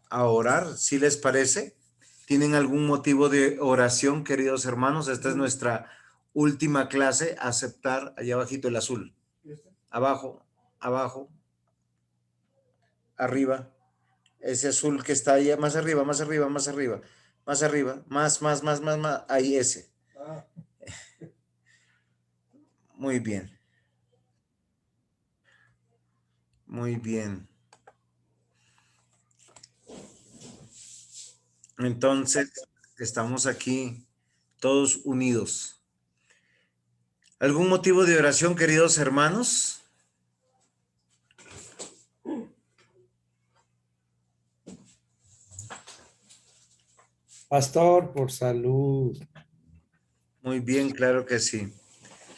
a orar, ¿sí les parece? ¿Tienen algún motivo de oración, queridos hermanos? Esta es nuestra última clase. Aceptar, allá abajito el azul. Abajo, abajo, arriba. Ese azul que está ahí, más arriba, más arriba, más arriba, más arriba, más. Ahí ese. Muy bien, muy bien. Entonces, estamos aquí todos unidos. ¿Algún motivo de oración, queridos hermanos? Pastor, por salud. Muy bien, claro que sí.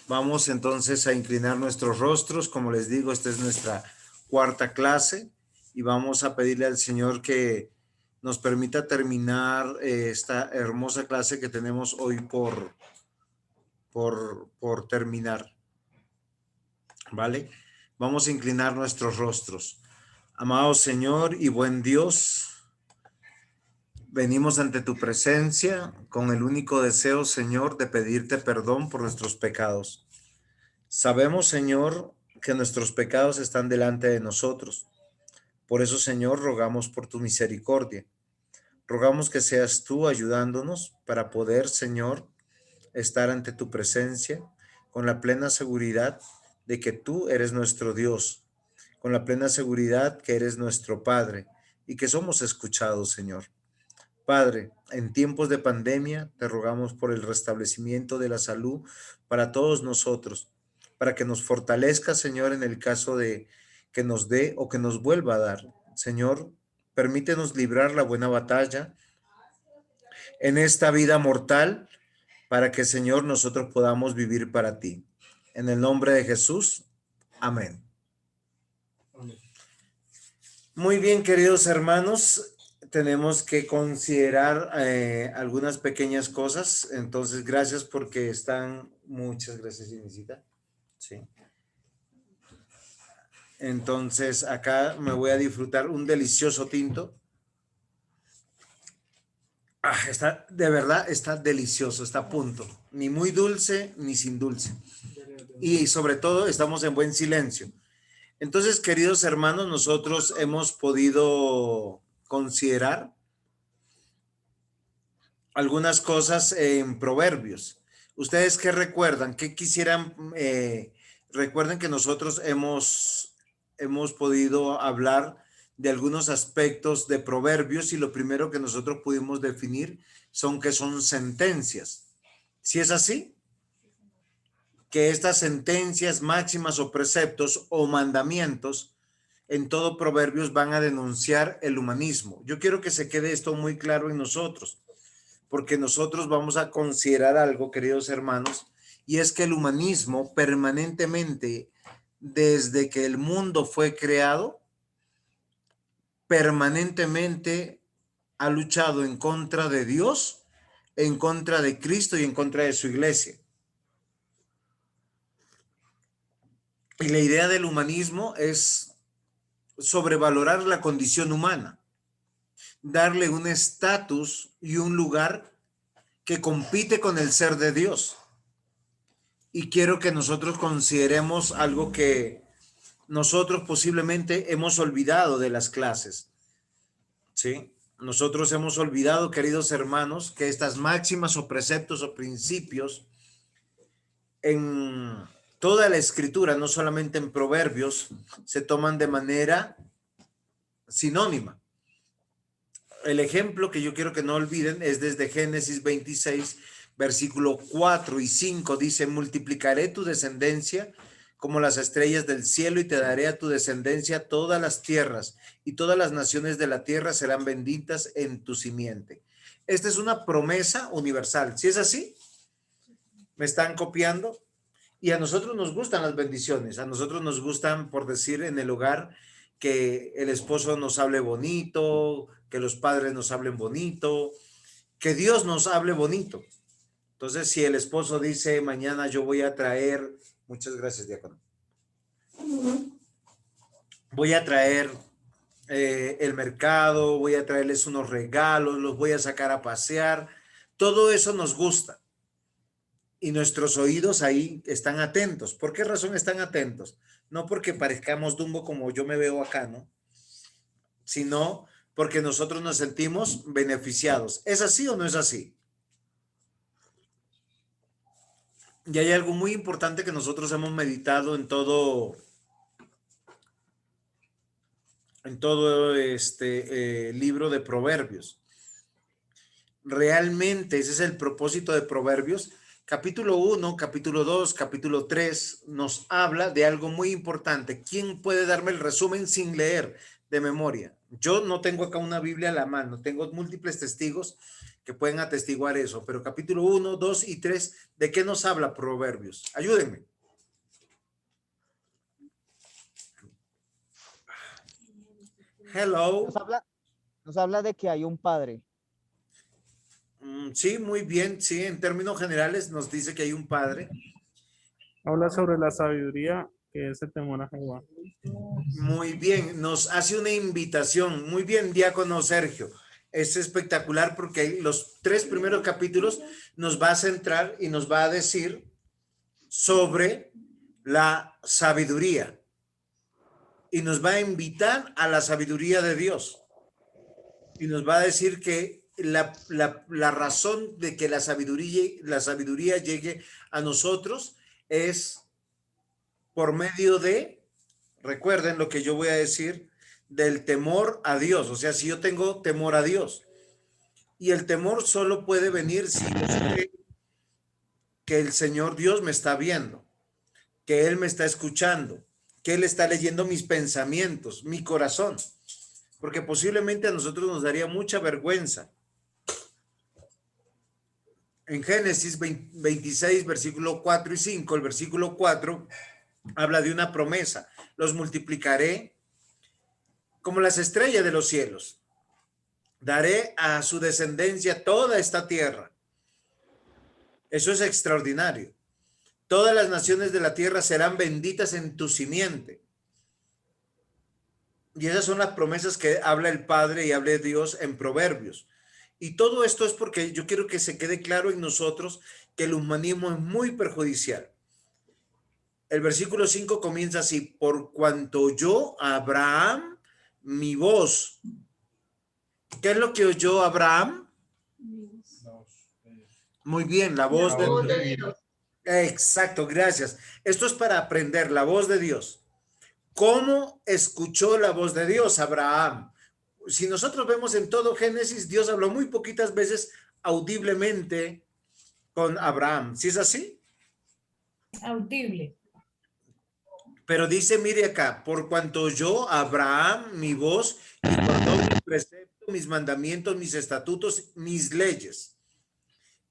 Vamos entonces a inclinar nuestros rostros. Como les digo, esta es nuestra cuarta clase y vamos a pedirle al Señor que nos permita terminar esta hermosa clase que tenemos hoy por terminar. ¿Vale? Vamos a inclinar nuestros rostros. Amado Señor y buen Dios, venimos ante tu presencia con el único deseo, Señor, de pedirte perdón por nuestros pecados. Sabemos, Señor, que nuestros pecados están delante de nosotros. Por eso, Señor, rogamos por tu misericordia. Rogamos que seas tú ayudándonos para poder, Señor, estar ante tu presencia con la plena seguridad de que tú eres nuestro Dios, con la plena seguridad que eres nuestro Padre y que somos escuchados, Señor. Padre, en tiempos de pandemia te rogamos por el restablecimiento de la salud para todos nosotros, para que nos fortalezca, Señor, en el caso de que nos dé o que nos vuelva a dar. Señor, permítenos librar la buena batalla en esta vida mortal para que, Señor, nosotros podamos vivir para ti. En el nombre de Jesús, amén. Muy bien, queridos hermanos, tenemos que considerar algunas pequeñas cosas. Entonces, gracias porque están, muchas gracias, Inesita. Sí. Entonces, acá me voy a disfrutar un delicioso tinto. Está, de verdad, está delicioso, está a punto. Ni muy dulce, ni sin dulce. Y sobre todo, estamos en buen silencio. Entonces, queridos hermanos, nosotros hemos podido considerar algunas cosas en Proverbios. ¿Ustedes qué recuerdan? ¿Qué quisieran? Recuerden que nosotros hemos podido hablar de algunos aspectos de Proverbios y lo primero que nosotros pudimos definir son que son sentencias. ¿Sí es así? Que estas sentencias, máximas o preceptos o mandamientos en todo Proverbios van a denunciar el humanismo. Yo quiero que se quede esto muy claro en nosotros, porque nosotros vamos a considerar algo, queridos hermanos, y es que el humanismo permanentemente, desde que el mundo fue creado, permanentemente ha luchado en contra de Dios, en contra de Cristo y en contra de su iglesia. Y la idea del humanismo es sobrevalorar la condición humana, darle un estatus y un lugar que compite con el ser de Dios. Y quiero que nosotros consideremos algo que nosotros posiblemente hemos olvidado de las clases, ¿sí? Nosotros hemos olvidado, queridos hermanos, que estas máximas o preceptos o principios en toda la escritura, no solamente en Proverbios, se toman de manera sinónima. El ejemplo que yo quiero que no olviden es desde Génesis 26, versículo 4 y 5, dice, multiplicaré tu descendencia como las estrellas del cielo y te daré a tu descendencia todas las tierras y todas las naciones de la tierra serán benditas en tu simiente. Esta es una promesa universal. ¿Sí es así? ¿Me están copiando? Y a nosotros nos gustan las bendiciones, a nosotros nos gustan, por decir, en el hogar, que el esposo nos hable bonito, que los padres nos hablen bonito, que Dios nos hable bonito. Entonces, si el esposo dice, mañana yo voy a traer, muchas gracias, diácono, voy a traer el mercado, voy a traerles unos regalos, los voy a sacar a pasear. Todo eso nos gusta. Y nuestros oídos ahí están atentos. ¿Por qué razón están atentos? No porque parezcamos Dumbo como yo me veo acá, ¿no? Sino porque nosotros nos sentimos beneficiados. ¿Es así o no es así? Y hay algo muy importante que nosotros hemos meditado en todo este libro de Proverbios. Realmente ese es el propósito de Proverbios. Capítulo 1, capítulo 2, capítulo 3 nos habla de algo muy importante. ¿Quién puede darme el resumen sin leer de memoria? Yo no tengo acá una Biblia a la mano, tengo múltiples testigos que pueden atestiguar eso, pero capítulo 1, 2 y 3, ¿de qué nos habla Proverbios? Ayúdenme. Hello. Nos habla de que hay un padre. Sí, muy bien. Sí, en términos generales nos dice que hay un padre. Habla sobre la sabiduría que es el temor a Jehová. Muy bien, nos hace una invitación. Muy bien, diácono Sergio. Es espectacular porque los 3 primeros capítulos nos va a centrar y nos va a decir sobre la sabiduría. Y nos va a invitar a la sabiduría de Dios. Y nos va a decir que la razón de que la sabiduría llegue a nosotros es por medio de, recuerden lo que yo voy a decir, del temor a Dios. O sea, si yo tengo temor a Dios, y el temor solo puede venir si yo sé que el Señor Dios me está viendo, que Él me está escuchando, que Él está leyendo mis pensamientos, mi corazón, porque posiblemente a nosotros nos daría mucha vergüenza. En Génesis 26, versículo 4 y 5, el versículo 4 habla de una promesa: los multiplicaré como las estrellas de los cielos, daré a su descendencia toda esta tierra. Eso es extraordinario. Todas las naciones de la tierra serán benditas en tu simiente. Y esas son las promesas que habla el Padre y habla Dios en Proverbios. Y todo esto es porque yo quiero que se quede claro en nosotros que el humanismo es muy perjudicial. El versículo 5 comienza así: por cuanto oyó Abraham mi voz. ¿Qué es lo que oyó Abraham? Muy bien, la voz de Dios. Exacto, gracias. Esto es para aprender la voz de Dios. ¿Cómo escuchó la voz de Dios Abraham? Si nosotros vemos en todo Génesis, Dios habló muy poquitas veces audiblemente con Abraham. ¿Sí es así? Audible. Pero dice, mire acá, por cuanto oyó Abraham mi voz y guardó mis preceptos, mis mandamientos, mis estatutos, mis leyes.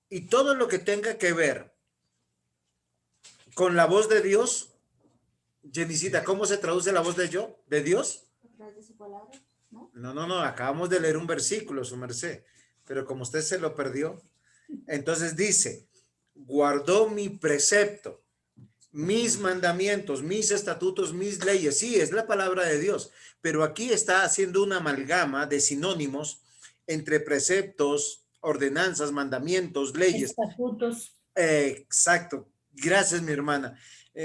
Y todo lo que tenga que ver con la voz de Dios. Jenicita, ¿cómo se traduce la voz de Dios? A través de su palabra, ¿no? No, acabamos de leer un versículo, su merced, pero como usted se lo perdió, entonces dice, guardó mi precepto, mis mandamientos, mis estatutos, mis leyes. Sí, es la palabra de Dios, pero aquí está haciendo una amalgama de sinónimos entre preceptos, ordenanzas, mandamientos, leyes. Estatutos. Exacto. Gracias, mi hermana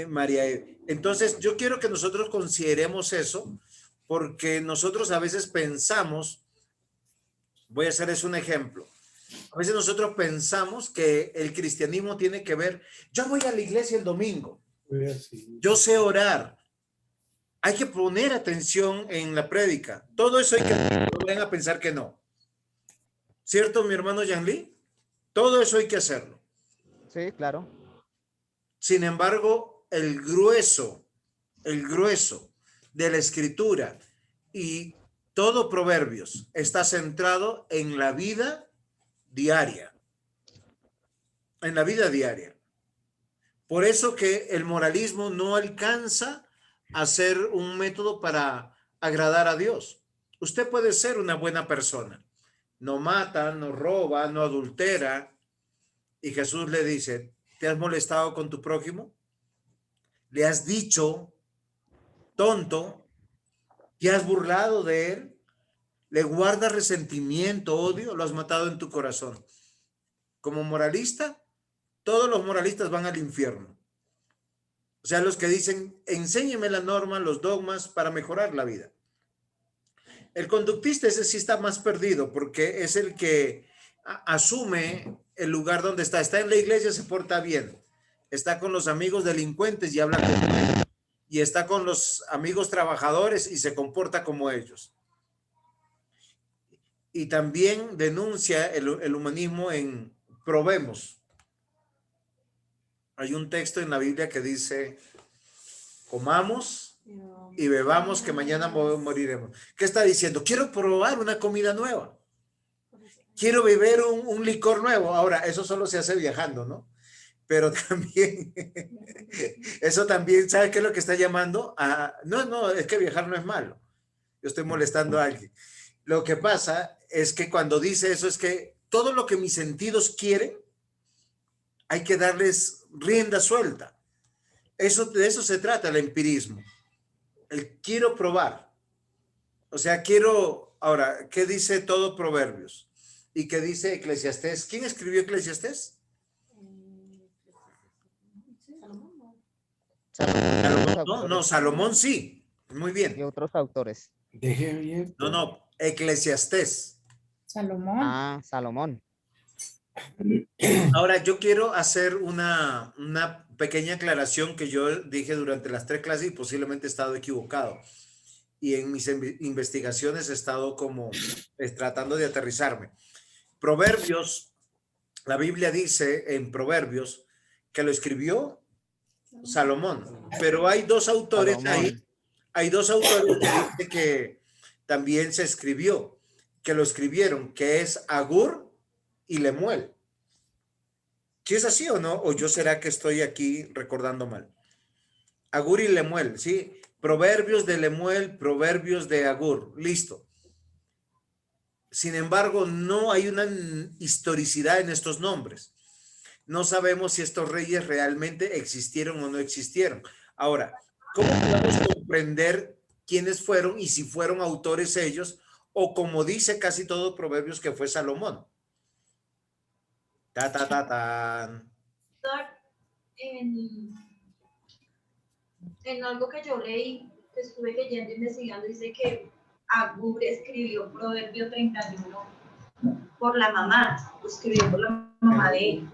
María. Entonces, yo quiero que nosotros consideremos eso, porque nosotros a veces pensamos, voy a hacerles un ejemplo, a veces nosotros pensamos que el cristianismo tiene que ver, yo voy a la iglesia el domingo, yo sé orar, hay que poner atención en la prédica, todo eso hay que hacer, no vayan a pensar que no. ¿Cierto, mi hermano Yanli? Todo eso hay que hacerlo. Sí, claro. Sin embargo, el grueso de la escritura y todo Proverbios está centrado en la vida diaria. En la vida diaria. Por eso que el moralismo no alcanza a ser un método para agradar a Dios. Usted puede ser una buena persona. No mata, no roba, no adultera. Y Jesús le dice, ¿te has molestado con tu prójimo? ¿Le has dicho tonto? te has burlado de él, le guardas resentimiento, odio, lo has matado en tu corazón. Como moralista, todos los moralistas van al infierno. O sea, los que dicen, enséñeme la norma, los dogmas para mejorar la vida. El conductista, ese sí está más perdido porque es el que asume el lugar donde está. Está en la iglesia, se porta bien. Está con los amigos delincuentes y habla como ellos. Y está con los amigos trabajadores y se comporta como ellos. Y también denuncia el humanismo en Probemos. Hay un texto en la Biblia que dice, comamos y bebamos que mañana moriremos. ¿Qué está diciendo? Quiero probar una comida nueva. Quiero beber un licor nuevo. Ahora, eso solo se hace viajando, ¿no? Pero también, eso también, ¿sabe qué es lo que está llamando? No, es que viajar no es malo. Yo estoy molestando a alguien. Lo que pasa es que cuando dice eso es que todo lo que mis sentidos quieren, hay que darles rienda suelta. De eso se trata el empirismo. El quiero probar. O sea, quiero... Ahora, ¿qué dice todo Proverbios? ¿Y qué dice Eclesiastés? ¿Quién escribió Eclesiastés? Salomón. No, Salomón sí. Muy Y bien. otros autores. Deje abierto. No, Eclesiastés. Salomón. Salomón. Ahora, yo quiero hacer una pequeña aclaración que yo dije durante las 3 clases y posiblemente he estado equivocado. Y en mis investigaciones he estado como tratando de aterrizarme. Proverbios, la Biblia dice en Proverbios que lo escribió Salomón, pero hay 2 autores ahí. Hay 2 autores que dicen que también se escribió, que lo escribieron, que es Agur y Lemuel. ¿Sí es así o no? ¿O yo será que estoy aquí recordando mal? Agur y Lemuel, ¿sí? Proverbios de Lemuel, proverbios de Agur, listo. Sin embargo, no hay una historicidad en estos nombres. No sabemos si estos reyes realmente existieron o no existieron. Ahora, ¿cómo podemos comprender quiénes fueron y si fueron autores ellos? O como dice casi todo Proverbios que fue Salomón. En algo que yo leí, que estuve leyendo e investigando, dice que Agur escribió Proverbio 31 por la mamá, lo escribió por la mamá de él.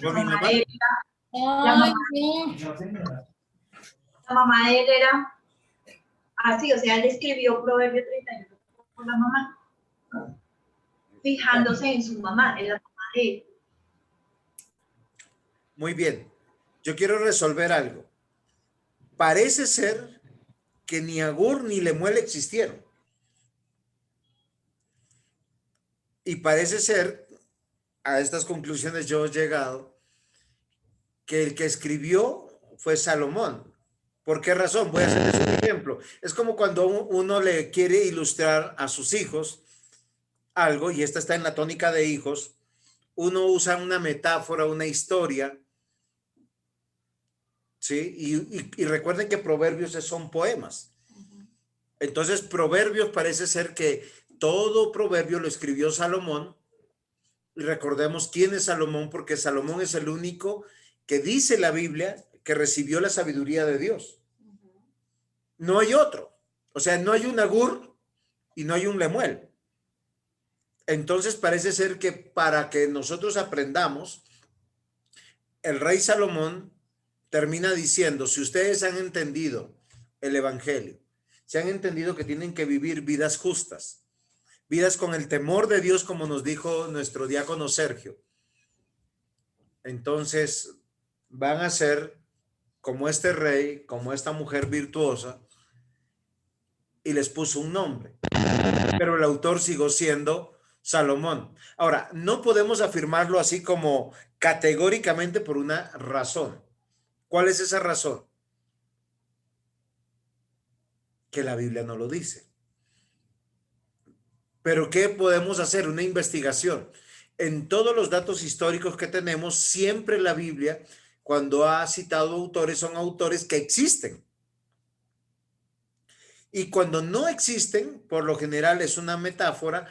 ¿Por mi mamá? Ay, no. La mamá de él era así, o sea, él escribió Proverbio 31 por la mamá, fijándose en su mamá, en la mamá de él. Muy bien. Yo quiero resolver algo. Parece ser que ni Agur ni Lemuel existieron. Y parece ser, a estas conclusiones yo he llegado, que el que escribió fue Salomón. ¿Por qué razón? Voy a hacerles un ejemplo. Es como cuando uno le quiere ilustrar a sus hijos algo, y esta está en la tónica de hijos, uno usa una metáfora, una historia, ¿sí? Y recuerden que proverbios son poemas. Entonces, proverbios parece ser que todo proverbio lo escribió Salomón. Y recordemos quién es Salomón, porque Salomón es el único que dice la Biblia que recibió la sabiduría de Dios. No hay otro. O sea, no hay un Agur y no hay un Lemuel. Entonces parece ser que para que nosotros aprendamos, el rey Salomón termina diciendo, si ustedes han entendido el evangelio, si han entendido que tienen que vivir vidas justas, vidas con el temor de Dios, como nos dijo nuestro diácono Sergio, entonces van a ser como este rey, como esta mujer virtuosa, y les puso un nombre. Pero el autor siguió siendo Salomón. Ahora, no podemos afirmarlo así como categóricamente por una razón. ¿Cuál es esa razón? Que la Biblia no lo dice. Pero ¿qué podemos hacer? Una investigación. En todos los datos históricos que tenemos, siempre la Biblia, cuando ha citado autores, son autores que existen. Y cuando no existen, por lo general es una metáfora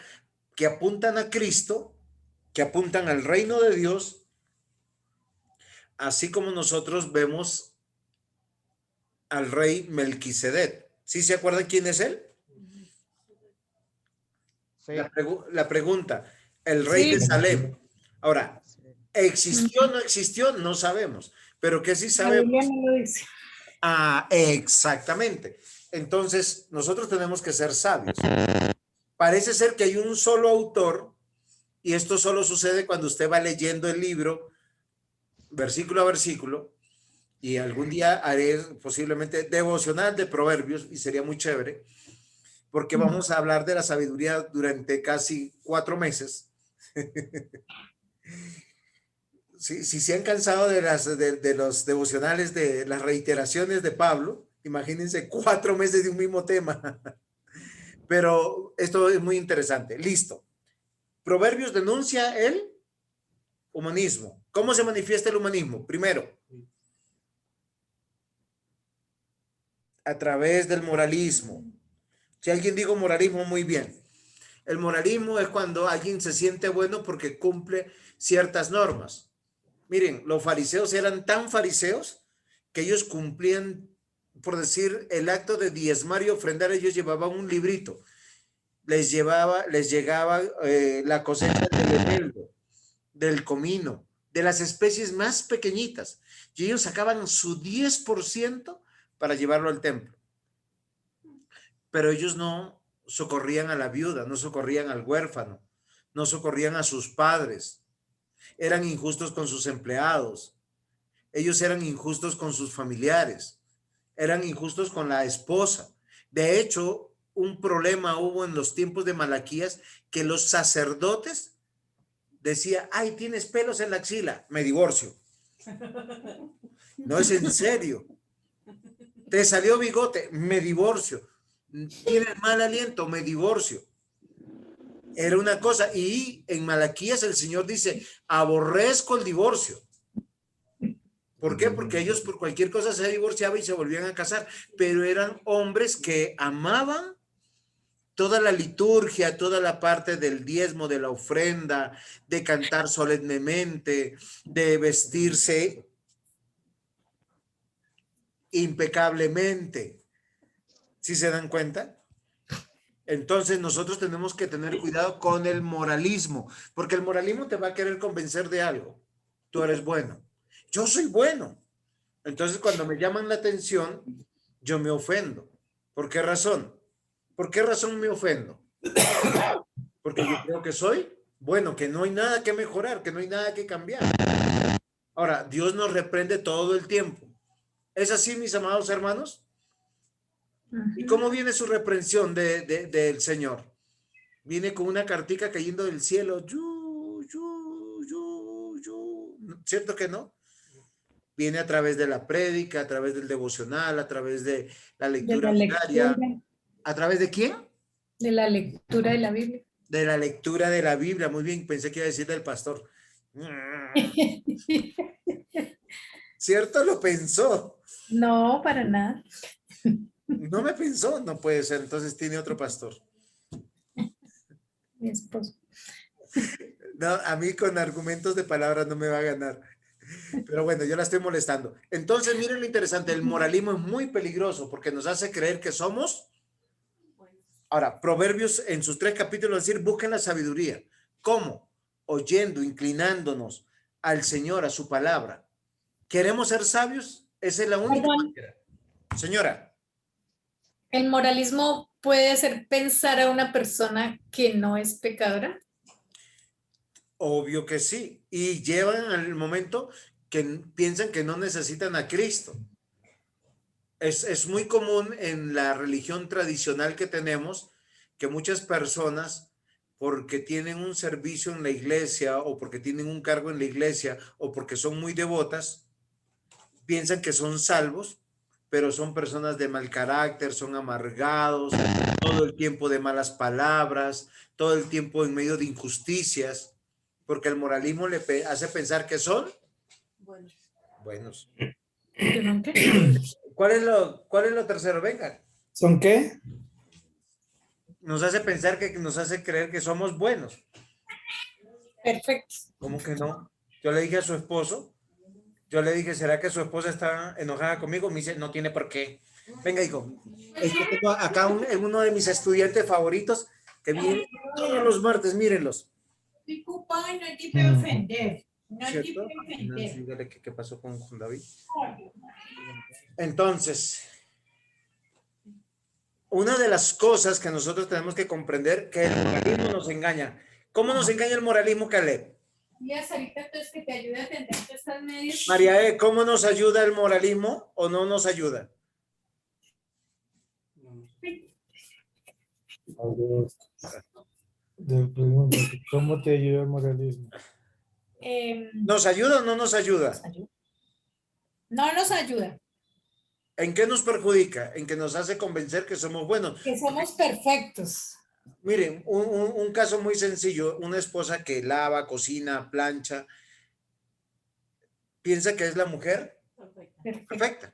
que apuntan a Cristo, que apuntan al reino de Dios, así como nosotros vemos al rey Melquisedec. ¿Sí se acuerdan quién es él? Sí. La pregunta, el rey de Salem. Ahora, ¿existió o no existió? No sabemos, pero que sí La sabemos. Biblia no lo dice. Ah, exactamente. Entonces, nosotros tenemos que ser sabios. Parece ser que hay un solo autor, y esto solo sucede cuando usted va leyendo el libro, versículo a versículo, y algún día haré posiblemente devocional de Proverbios, y sería muy chévere, porque vamos a hablar de la sabiduría durante casi 4 meses. Si se han cansado de los devocionales, de las reiteraciones de Pablo, imagínense 4 meses de un mismo tema. Pero esto es muy interesante. Listo. Proverbios denuncia el humanismo. ¿Cómo se manifiesta el humanismo? Primero, a través del moralismo. Si alguien dijo moralismo, muy bien. El moralismo es cuando alguien se siente bueno porque cumple ciertas normas. Miren, los fariseos eran tan fariseos que ellos cumplían, por decir, el acto de diezmar y ofrendar. Ellos llevaban un librito. Les llegaba la cosecha del eneldo, del comino, de las especies más pequeñitas. Y ellos sacaban su 10% para llevarlo al templo. Pero ellos no socorrían a la viuda, no socorrían al huérfano, no socorrían a sus padres. Eran injustos con sus empleados. Ellos eran injustos con sus familiares. Eran injustos con la esposa. De hecho, un problema hubo en los tiempos de Malaquías que los sacerdotes decían, ay, tienes pelos en la axila, me divorcio. No es en serio. Te salió bigote, me divorcio. Tienes mal aliento, me divorcio. Era una cosa, y en Malaquías el Señor dice, aborrezco el divorcio. ¿Por qué? Porque ellos por cualquier cosa se divorciaban y se volvían a casar, pero eran hombres que amaban toda la liturgia, toda la parte del diezmo, de la ofrenda, de cantar solemnemente, de vestirse impecablemente. ¿Sí se dan cuenta? Entonces nosotros tenemos que tener cuidado con el moralismo, porque el moralismo te va a querer convencer de algo. Tú eres bueno. Yo soy bueno. Entonces cuando me llaman la atención, yo me ofendo. ¿Por qué razón? ¿Por qué razón me ofendo? Porque yo creo que soy bueno, que no hay nada que mejorar, que no hay nada que cambiar. Ahora, Dios nos reprende todo el tiempo. ¿Es así, mis amados hermanos? ¿Y cómo viene su reprensión del Señor? Viene con una cartica cayendo del cielo. ¿Cierto que no? Viene a través de la prédica, a través del devocional, a través de la lectura diaria. ¿A través de quién? De la lectura de la Biblia. De la lectura de la Biblia. Muy bien, pensé que iba a decir del pastor. ¿Cierto? Lo pensó. No, para nada. No me pensó, no puede ser. Entonces tiene otro pastor. Mi esposo. No, a mí con argumentos de palabras no me va a ganar. Pero bueno, yo la estoy molestando. Entonces, miren lo interesante. El moralismo es muy peligroso porque nos hace creer que somos. Ahora, Proverbios en sus 3 capítulos decir, busquen la sabiduría. ¿Cómo? Oyendo, inclinándonos al Señor, a su palabra. ¿Queremos ser sabios? Esa es la única manera. Señora. ¿El moralismo puede hacer pensar a una persona que no es pecadora? Obvio que sí. Y llevan al momento que piensan que no necesitan a Cristo. Es muy común en la religión tradicional que tenemos que muchas personas, porque tienen un servicio en la iglesia o porque tienen un cargo en la iglesia o porque son muy devotas, piensan que son salvos, pero son personas de mal carácter, son amargados, todo el tiempo de malas palabras, todo el tiempo en medio de injusticias, porque el moralismo le hace pensar que son buenos. ¿Cuál es lo tercero? Vengan. ¿Son qué? Nos hace pensar que nos hace creer que somos buenos. Perfecto. ¿Cómo que no? Yo le dije a su esposo, yo le dije, ¿será que su esposa está enojada conmigo? Me dice, no tiene por qué. Venga, hijo, es que tengo acá uno de mis estudiantes favoritos que viene todos los martes, mírenlos. Disculpa, no te puedo ofender. No te ¿Cierto? puedo ofender. Dígale qué pasó con David. Entonces, una de las cosas que nosotros tenemos que comprender que el moralismo nos engaña. ¿Cómo nos engaña el moralismo, Caleb? Ya, Sarita, entonces que te ayude a entender que estás medio... María ¿cómo nos ayuda el moralismo o no nos ayuda? ¿Cómo te ayuda el moralismo? ¿Nos ayuda o no nos ayuda? No nos ayuda, ¿En qué nos perjudica? En que nos hace convencer que somos buenos. que somos perfectos. Miren, un caso muy sencillo, una esposa que lava, cocina, plancha, piensa que es la mujer perfecta.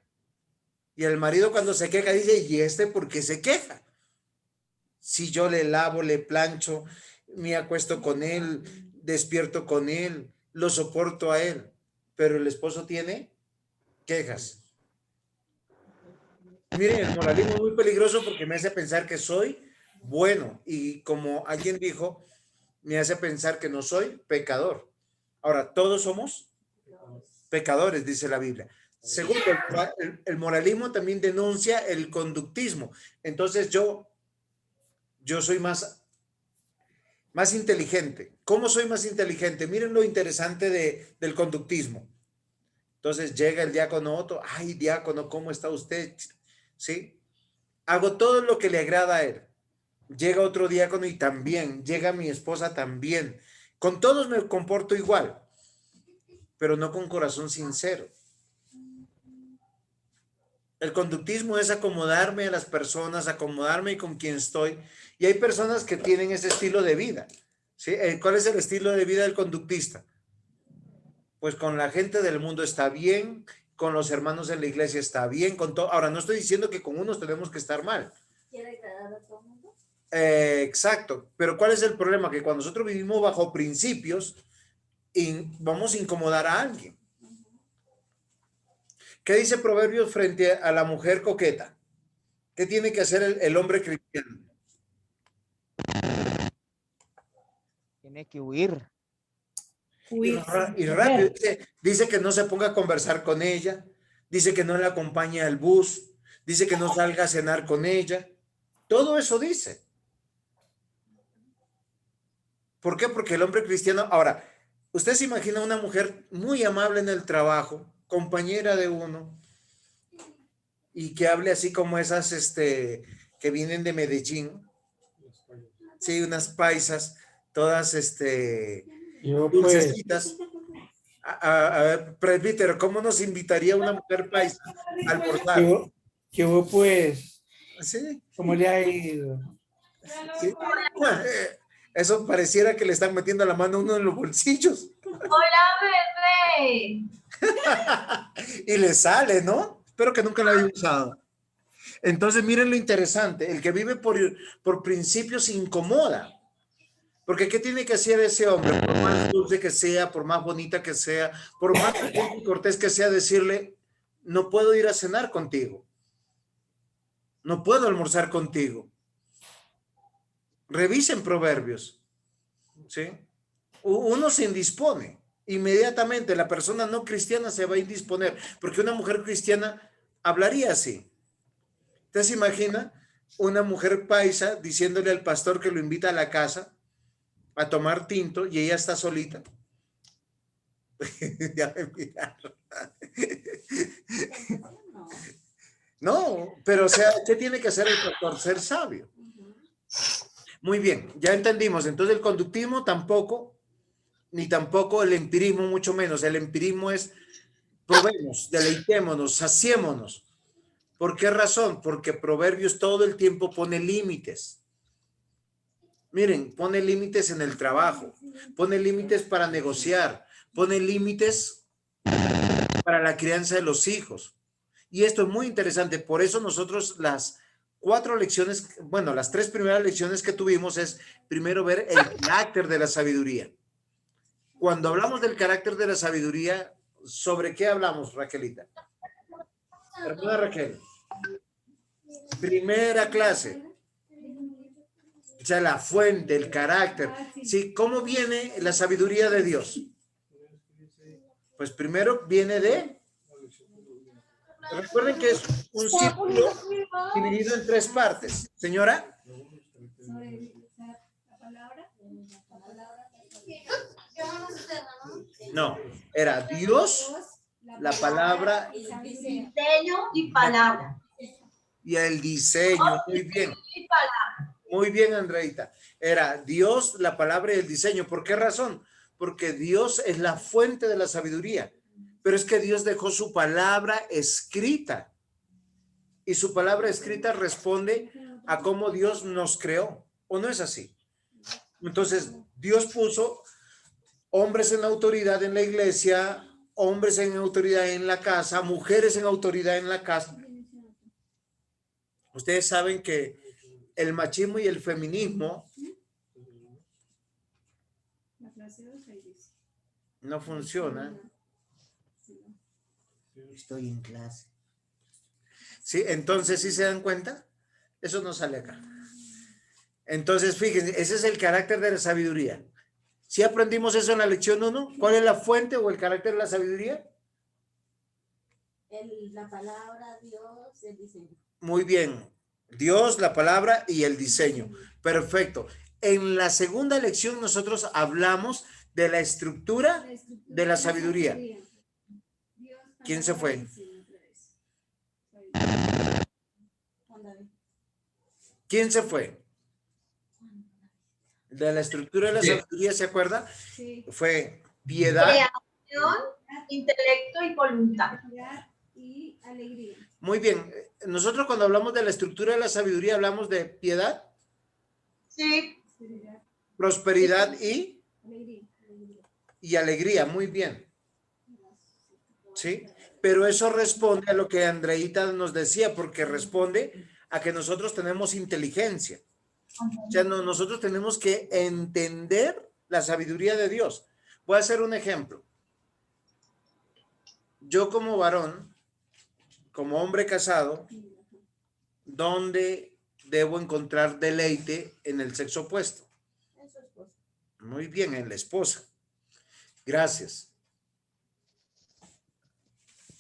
Y el marido cuando se queja dice, ¿y este por qué se queja? Si yo le lavo, le plancho, me acuesto con él, despierto con él, lo soporto a él, pero el esposo tiene quejas. Miren, el moralismo es muy peligroso porque me hace pensar que soy bueno y como alguien dijo, me hace pensar que no soy pecador. Ahora, todos somos pecadores, dice la Biblia. Segundo, el moralismo también denuncia el conductismo. Entonces yo soy más inteligente. ¿Cómo soy más inteligente? Miren lo interesante del conductismo. Entonces llega el diácono Otto, ay diácono, ¿cómo está usted? ¿Sí? Hago todo lo que le agrada a él. Llega otro diácono y también, llega mi esposa también. Con todos me comporto igual, pero no con corazón sincero. El conductismo es acomodarme a las personas, acomodarme con quien estoy. Y hay personas que tienen ese estilo de vida. ¿Sí? ¿Cuál es el estilo de vida del conductista? Pues con la gente del mundo está bien, con los hermanos en la iglesia está bien, con todo. Ahora, no estoy diciendo que con unos tenemos que estar mal. ¿Quiere agradar a todo el mundo? Exacto. Pero ¿cuál es el problema? Que cuando nosotros vivimos bajo principios, vamos a incomodar a alguien. ¿Qué dice Proverbios frente a la mujer coqueta? ¿Qué tiene que hacer el hombre cristiano? Tiene que huir. Y rápido dice que no se ponga a conversar con ella, dice que no la acompañe al bus, dice que no salga a cenar con ella. Todo eso dice. ¿Por qué? Porque el hombre cristiano... Ahora, usted se imagina una mujer muy amable en el trabajo, compañera de uno, y que hable así como esas que vienen de Medellín. Sí, unas paisas, todas dulcecitas. A ver, presbítero, ¿cómo nos invitaría una mujer paisa a almorzar? ¿Qué hubo pues? Sí. ¿Cómo le ha ido? Sí. Eso pareciera que le están metiendo la mano a uno en los bolsillos. Hola, bebé. Y le sale, ¿no? Espero que nunca lo haya usado. Entonces, miren lo interesante. El que vive por principios se incomoda. Porque ¿qué tiene que hacer ese hombre? Por más dulce que sea, por más bonita que sea, por más cortés que sea, decirle, no puedo ir a cenar contigo. No puedo almorzar contigo. Revisen Proverbios. ¿Sí? Uno se indispone. Inmediatamente la persona no cristiana se va a indisponer. Porque una mujer cristiana hablaría así. ¿Usted se imagina una mujer paisa diciéndole al pastor que lo invita a la casa a tomar tinto y ella está solita? Ya me miraron. No, pero o sea, ¿qué tiene que hacer el pastor? Ser sabio. Muy bien, ya entendimos. Entonces el conductismo tampoco, ni tampoco el empirismo, mucho menos. El empirismo es probemos, deleitémonos, saciémonos. ¿Por qué razón? Porque Proverbios todo el tiempo pone límites. Miren, pone límites en el trabajo, pone límites para negociar, pone límites para la crianza de los hijos. Y esto es muy interesante. Por eso nosotros las 4 lecciones, bueno, las 3 primeras lecciones que tuvimos es primero ver el carácter de la sabiduría. Cuando hablamos del carácter de la sabiduría, ¿sobre qué hablamos, Raquelita? Hermana Raquel. Primera clase. O sea, la fuente, el carácter. Sí, ¿cómo viene la sabiduría de Dios? Pues primero viene de... Recuerden que es un círculo dividido en 3 partes. Señora. No, era Dios, la palabra Diseño y palabra. y el diseño. Muy bien. Muy bien, Andreita. Era Dios, la palabra y el diseño. ¿Por qué razón? Porque Dios es la fuente de la sabiduría. Pero es que Dios dejó su palabra escrita. Y su palabra escrita responde a cómo Dios nos creó. ¿O no es así? Entonces, Dios puso hombres en autoridad en la iglesia, hombres en autoridad en la casa, mujeres en autoridad en la casa. Ustedes saben que el machismo y el feminismo no funciona. Estoy en clase. Sí, entonces, ¿sí se dan cuenta? Eso no sale acá. Entonces, fíjense, ese es el carácter de la sabiduría. ¿Sí aprendimos eso en la lección 1? ¿Cuál es la fuente o el carácter de la sabiduría? La palabra, Dios, el diseño. Muy bien. Dios, la palabra y el diseño. Perfecto. En la segunda lección nosotros hablamos de la estructura de la sabiduría. ¿Quién se fue? ¿Quién se fue? De la estructura de la sabiduría, ¿se acuerda? Sí. Fue piedad. Creación, intelecto y voluntad. Y alegría. Muy bien. Nosotros cuando hablamos de la estructura de la sabiduría hablamos de piedad, Sí. prosperidad Alegría. y alegría. Muy bien. ¿Sí? Pero eso responde a lo que Andreita nos decía, porque responde a que nosotros tenemos inteligencia. O sea, nosotros tenemos que entender la sabiduría de Dios. Voy a hacer un ejemplo. Yo como varón, como hombre casado, ¿dónde debo encontrar deleite en el sexo opuesto? Muy bien, en la esposa. Gracias.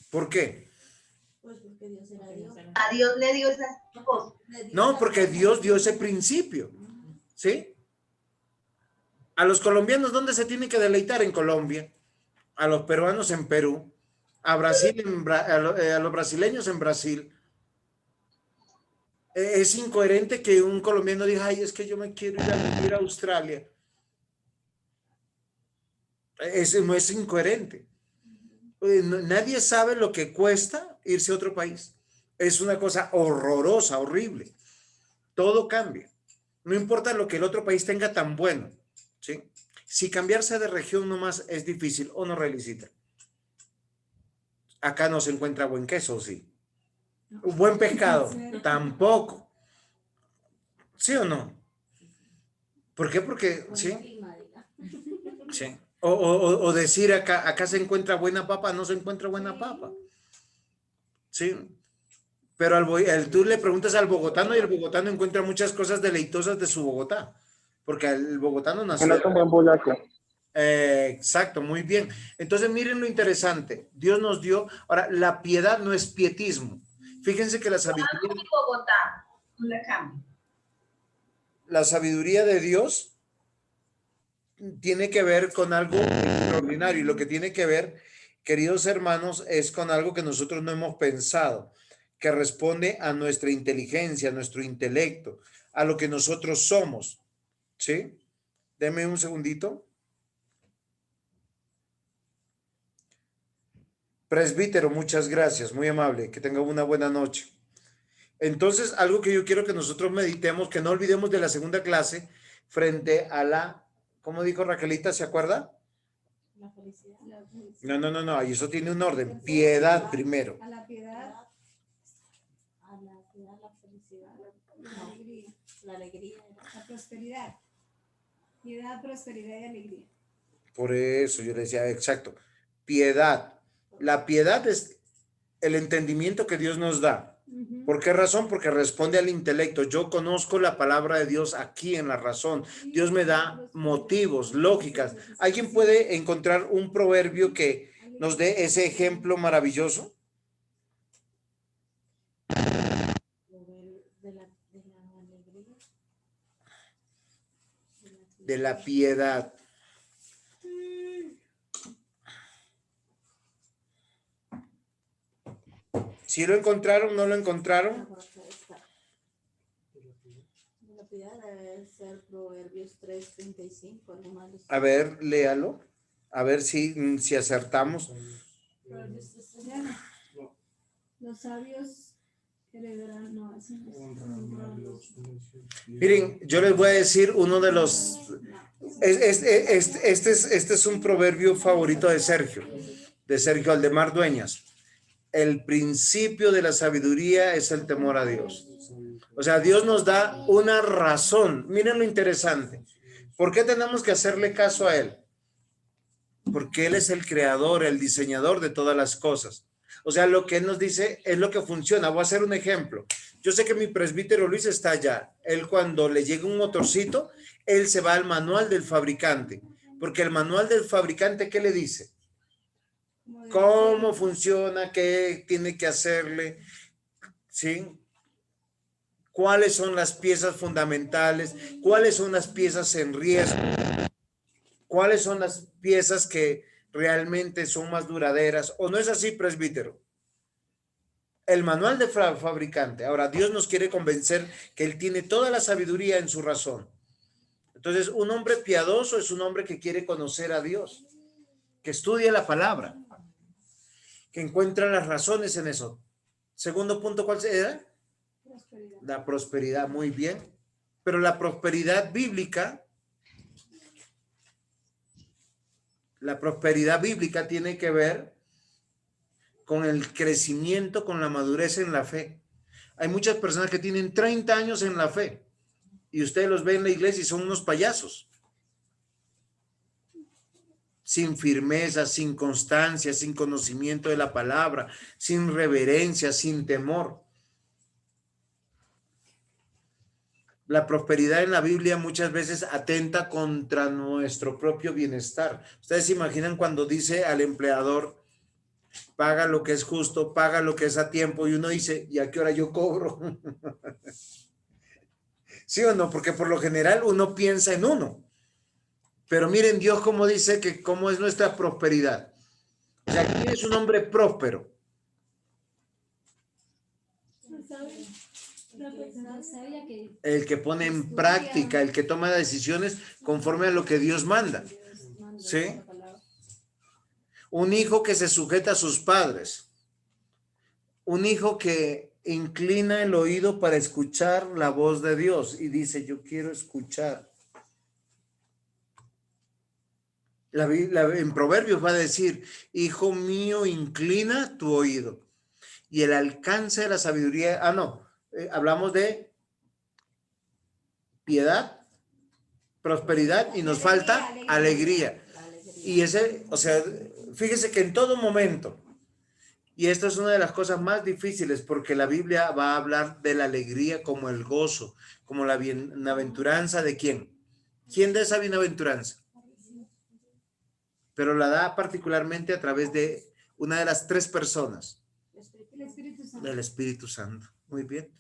¿Por qué? Pues porque Dios era Dios. A Dios le dio esas cosas. No, porque Dios dio ese principio. ¿Sí? A los colombianos, ¿dónde se tienen que deleitar? En Colombia. A los peruanos en Perú. A Brasil, a los brasileños en Brasil. Es incoherente que un colombiano diga, ay, es que yo me quiero ir a vivir a Australia. No es incoherente. Nadie sabe lo que cuesta irse a otro país. Es una cosa horrorosa, horrible. Todo cambia. No importa lo que el otro país tenga tan bueno, ¿sí? Si cambiarse de región nomás es difícil, o no, Relicita. Acá no se encuentra buen queso, sí. Buen pescado, tampoco. ¿Sí o no? ¿Por qué? Porque, sí. Sí. O decir acá se encuentra buena papa, no se encuentra buena papa. Sí. Pero tú le preguntas al bogotano y el bogotano encuentra muchas cosas deleitosas de su Bogotá. Porque el bogotano nació. Exacto, muy bien. Entonces miren lo interesante. Dios nos dio. Ahora, la piedad no es pietismo. Fíjense que la sabiduría. Bogotá, la cambio. La sabiduría de Dios tiene que ver con algo extraordinario. Y lo que tiene que ver, queridos hermanos, es con algo que nosotros no hemos pensado, que responde a nuestra inteligencia, a nuestro intelecto, a lo que nosotros somos. ¿Sí? Deme un segundito. Presbítero, muchas gracias, muy amable, que tenga una buena noche. Entonces, algo que yo quiero que nosotros meditemos, que no olvidemos de la segunda clase, frente a la, ¿cómo dijo Raquelita? ¿Se acuerda? La felicidad. No, y eso tiene un orden. Piedad primero. A la piedad. A la piedad, la felicidad. La alegría. La alegría. La prosperidad. Piedad, prosperidad y alegría. Por eso yo le decía, exacto, piedad. La piedad es el entendimiento que Dios nos da. ¿Por qué razón? Porque responde al intelecto. Yo conozco la palabra de Dios aquí en la razón. Dios me da motivos, lógicas. ¿Alguien puede encontrar un proverbio que nos dé ese ejemplo maravilloso? De la piedad. ¿Sí lo encontraron? ¿No lo encontraron? La piedad debe ser Proverbios 3:35. A ver, léalo. A ver si acertamos. Los sabios heredarán, no, así no es. Miren, yo les voy a decir uno de los... Este es un proverbio favorito de Sergio Aldemar Dueñas. El principio de la sabiduría es el temor a Dios. O sea, Dios nos da una razón. Miren lo interesante. ¿Por qué tenemos que hacerle caso a Él? Porque Él es el creador, el diseñador de todas las cosas. O sea, lo que Él nos dice es lo que funciona. Voy a hacer un ejemplo. Yo sé que mi presbítero Luis está allá. Él cuando le llega un motorcito, él se va al manual del fabricante. Porque el manual del fabricante, ¿qué le dice? ¿Cómo funciona? ¿Qué tiene que hacerle? ¿Sí? ¿Cuáles son las piezas fundamentales? ¿Cuáles son las piezas en riesgo? ¿Cuáles son las piezas que realmente son más duraderas? ¿O no es así, presbítero? El manual de fabricante. Ahora, Dios nos quiere convencer que Él tiene toda la sabiduría en su razón. Entonces, un hombre piadoso es un hombre que quiere conocer a Dios, que estudia la palabra, que encuentra las razones en eso. Segundo punto, ¿cuál era? Prosperidad. La prosperidad, muy bien. Pero la prosperidad bíblica tiene que ver con el crecimiento, con la madurez en la fe. Hay muchas personas que tienen 30 años en la fe y ustedes los ven en la iglesia y son unos payasos. Sin firmeza, sin constancia, sin conocimiento de la palabra, sin reverencia, sin temor. La prosperidad en la Biblia muchas veces atenta contra nuestro propio bienestar. Ustedes se imaginan cuando dice al empleador, paga lo que es justo, paga lo que es a tiempo, y uno dice, ¿y a qué hora yo cobro? ¿Sí o no? Porque por lo general uno piensa en uno. Pero miren Dios cómo dice que cómo es nuestra prosperidad. O sea, ¿quién es un hombre próspero? Una persona sabia que El que pone en práctica, el que toma decisiones conforme a lo que Dios manda. ¿Sí? Un hijo que se sujeta a sus padres. Un hijo que inclina el oído para escuchar la voz de Dios y dice, yo quiero escuchar. En Proverbios va a decir, hijo mío, inclina tu oído. Y el alcance de la sabiduría, hablamos de piedad, prosperidad y nos falta alegría. Y o sea, fíjese que en todo momento, y esto es una de las cosas más difíciles porque la Biblia va a hablar de la alegría como el gozo, como la bienaventuranza de ¿quién? ¿Quién da esa bienaventuranza? Pero la da particularmente a través de una de las tres personas. el Espíritu Santo. Del Espíritu Santo. Muy bien.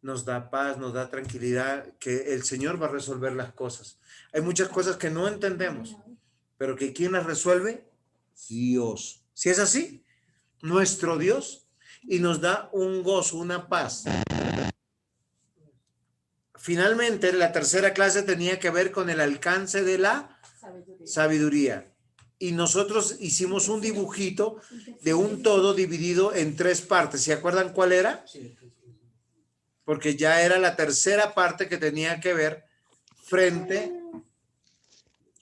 Nos da paz, nos da tranquilidad, que el Señor va a resolver las cosas. Hay muchas cosas que no entendemos, pero que ¿quién las resuelve? Dios. Si es así, nuestro Dios, y nos da un gozo, una paz. Finalmente, la tercera clase tenía que ver con el alcance de la sabiduría. Y nosotros hicimos un dibujito de un todo dividido en tres partes. ¿Se acuerdan cuál era? Porque ya era la tercera parte que tenía que ver frente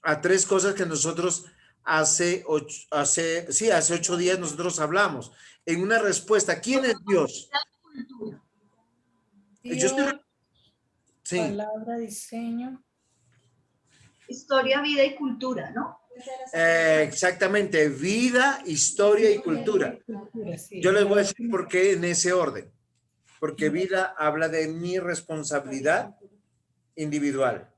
a tres cosas que nosotros hace 8 días nosotros hablamos. En una respuesta, ¿quién es Dios? Yo estoy Sí, Palabra, diseño. Historia, vida y cultura, ¿no? exactamente. Vida, historia y cultura. Cultura, sí. Yo les voy a decir por qué en ese orden. Porque vida habla de mi responsabilidad individual.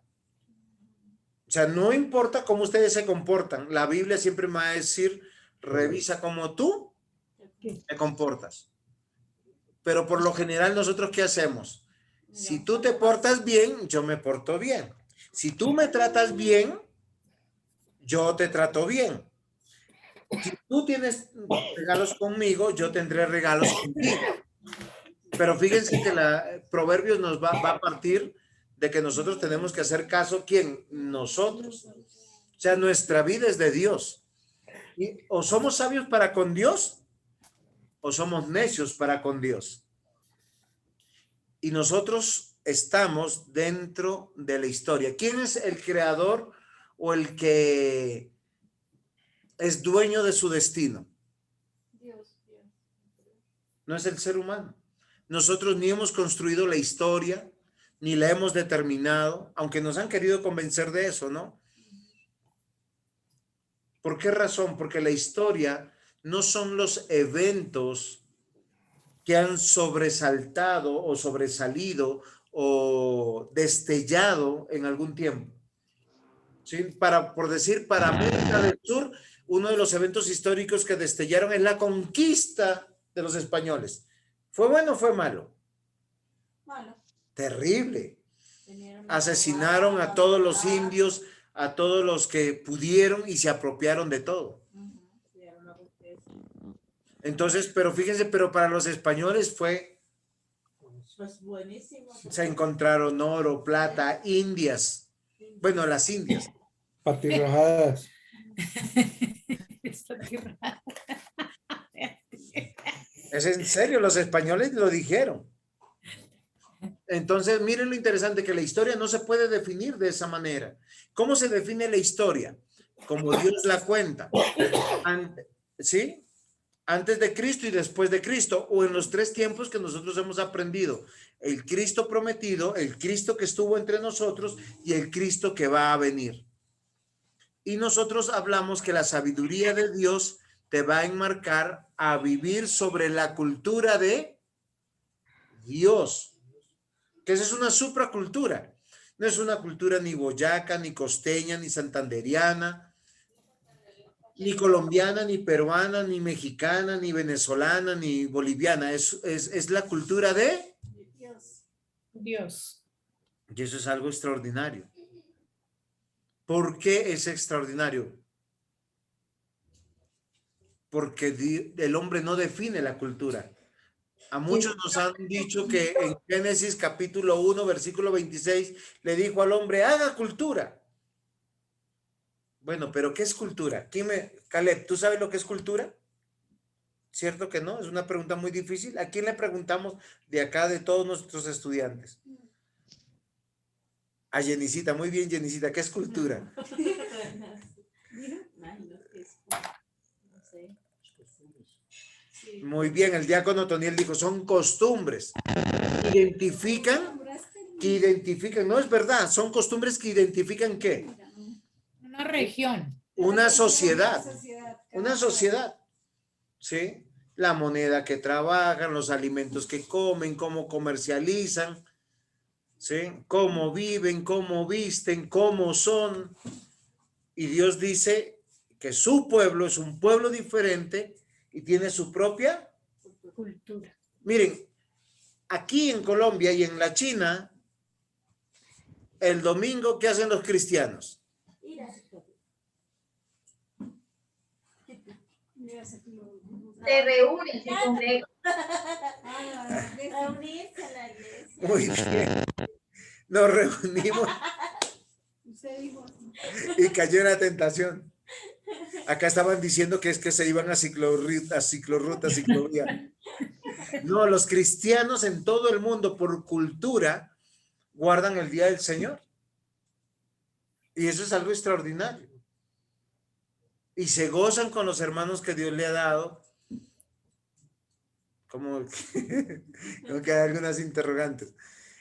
O sea, no importa cómo ustedes se comportan. La Biblia siempre me va a decir, revisa cómo tú te comportas. Pero por lo general, ¿nosotros qué hacemos? Si tú te portas bien, yo me porto bien. Si tú me tratas bien, yo te trato bien. Si tú tienes regalos conmigo, yo tendré regalos contigo. Pero fíjense que Proverbios nos va a partir de que nosotros tenemos que hacer caso. ¿Quién? Nosotros. O sea, nuestra vida es de Dios. Y o somos sabios para con Dios o somos necios para con Dios. Y nosotros estamos dentro de la historia. ¿Quién es el creador o el que es dueño de su destino? Dios. No es el ser humano. Nosotros ni hemos construido la historia, ni la hemos determinado, aunque nos han querido convencer de eso, ¿no? ¿Por qué razón? Porque la historia no son los eventos que han sobresaltado o sobresalido o destellado en algún tiempo. ¿Sí? Por decir, para América del Sur, uno de los eventos históricos que destellaron es la conquista de los españoles. ¿Fue bueno o fue malo? Malo. Terrible. Asesinaron a todos los indios, a todos los que pudieron y se apropiaron de todo. Entonces, pero fíjense, pero para los españoles fue, Pues buenísimo. se encontraron oro, plata, indias. Bueno, las indias. Patirrajadas. Es en serio, los españoles lo dijeron. Entonces, miren lo interesante, que la historia no se puede definir de esa manera. ¿Cómo se define la historia? Como Dios la cuenta. ¿Sí? Antes de Cristo y después de Cristo, o en los tres tiempos que nosotros hemos aprendido. El Cristo prometido, el Cristo que estuvo entre nosotros y el Cristo que va a venir. Y nosotros hablamos que la sabiduría de Dios te va a enmarcar a vivir sobre la cultura de Dios, que esa es una supracultura. No es una cultura ni boyaca, ni costeña, ni santanderiana, ni colombiana, ni peruana, ni mexicana, ni venezolana, ni boliviana. Es la cultura de Dios. Y eso es algo extraordinario. ¿Por qué es extraordinario? Porque el hombre no define la cultura. A muchos nos han dicho que en Génesis capítulo 1, versículo 26, le dijo al hombre, haga cultura. Bueno, pero ¿qué es cultura? Caleb, ¿tú sabes lo que es cultura? ¿Cierto que no? Es una pregunta muy difícil. ¿A quién le preguntamos de acá, de todos nuestros estudiantes? A Jenicita. Muy bien, Jenicita. ¿Qué es cultura? Muy bien, el diácono Toniel dijo, son costumbres. Identifican, no es verdad, son costumbres que identifican ¿qué? Una región. Una sociedad, ¿sí? La moneda que trabajan, los alimentos que comen, cómo comercializan, ¿sí? Cómo viven, cómo visten, cómo son. Y Dios dice que su pueblo es un pueblo diferente y tiene su propia cultura. Miren, aquí en Colombia y en la China, el domingo, ¿qué hacen los cristianos? Se reúnen, se congregan. Reunirse en la iglesia. Muy bien. Nos reunimos y cayó en la tentación. Acá estaban diciendo que es que se iban a ciclorruta, ciclovía. No, los cristianos en todo el mundo por cultura guardan el día del Señor. Y eso es algo extraordinario. Y se gozan con los hermanos que Dios le ha dado. Como que hay algunas interrogantes.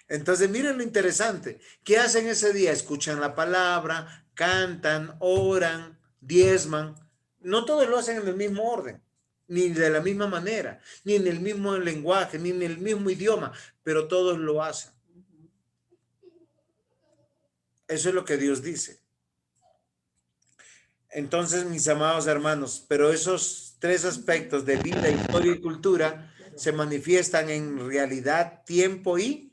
Entonces, miren lo interesante. ¿Qué hacen ese día? Escuchan la palabra, cantan, oran, diezman. No todos lo hacen en el mismo orden, ni de la misma manera, ni en el mismo lenguaje, ni en el mismo idioma, pero todos lo hacen. Eso es lo que Dios dice. Entonces, mis amados hermanos, pero esos tres aspectos de vida, historia y cultura se manifiestan en realidad, tiempo y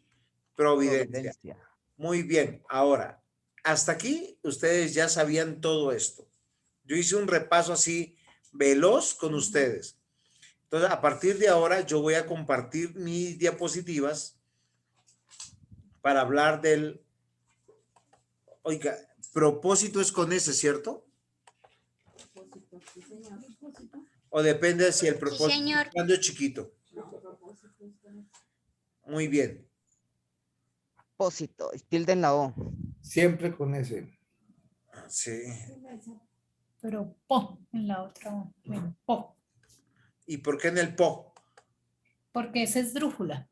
providencia. Muy bien. Ahora, hasta aquí ustedes ya sabían todo esto. Yo hice un repaso así veloz con ustedes. Entonces, a partir de ahora, yo voy a compartir mis diapositivas para hablar del, oiga, propósito es con ese, ¿cierto? O depende si el propósito es grande o chiquito. Muy bien. Propósito, tilde en la O. Siempre con ese. Sí. Pero po en la otra, bueno, po, ¿Y por qué en el po? porque esa es drújula.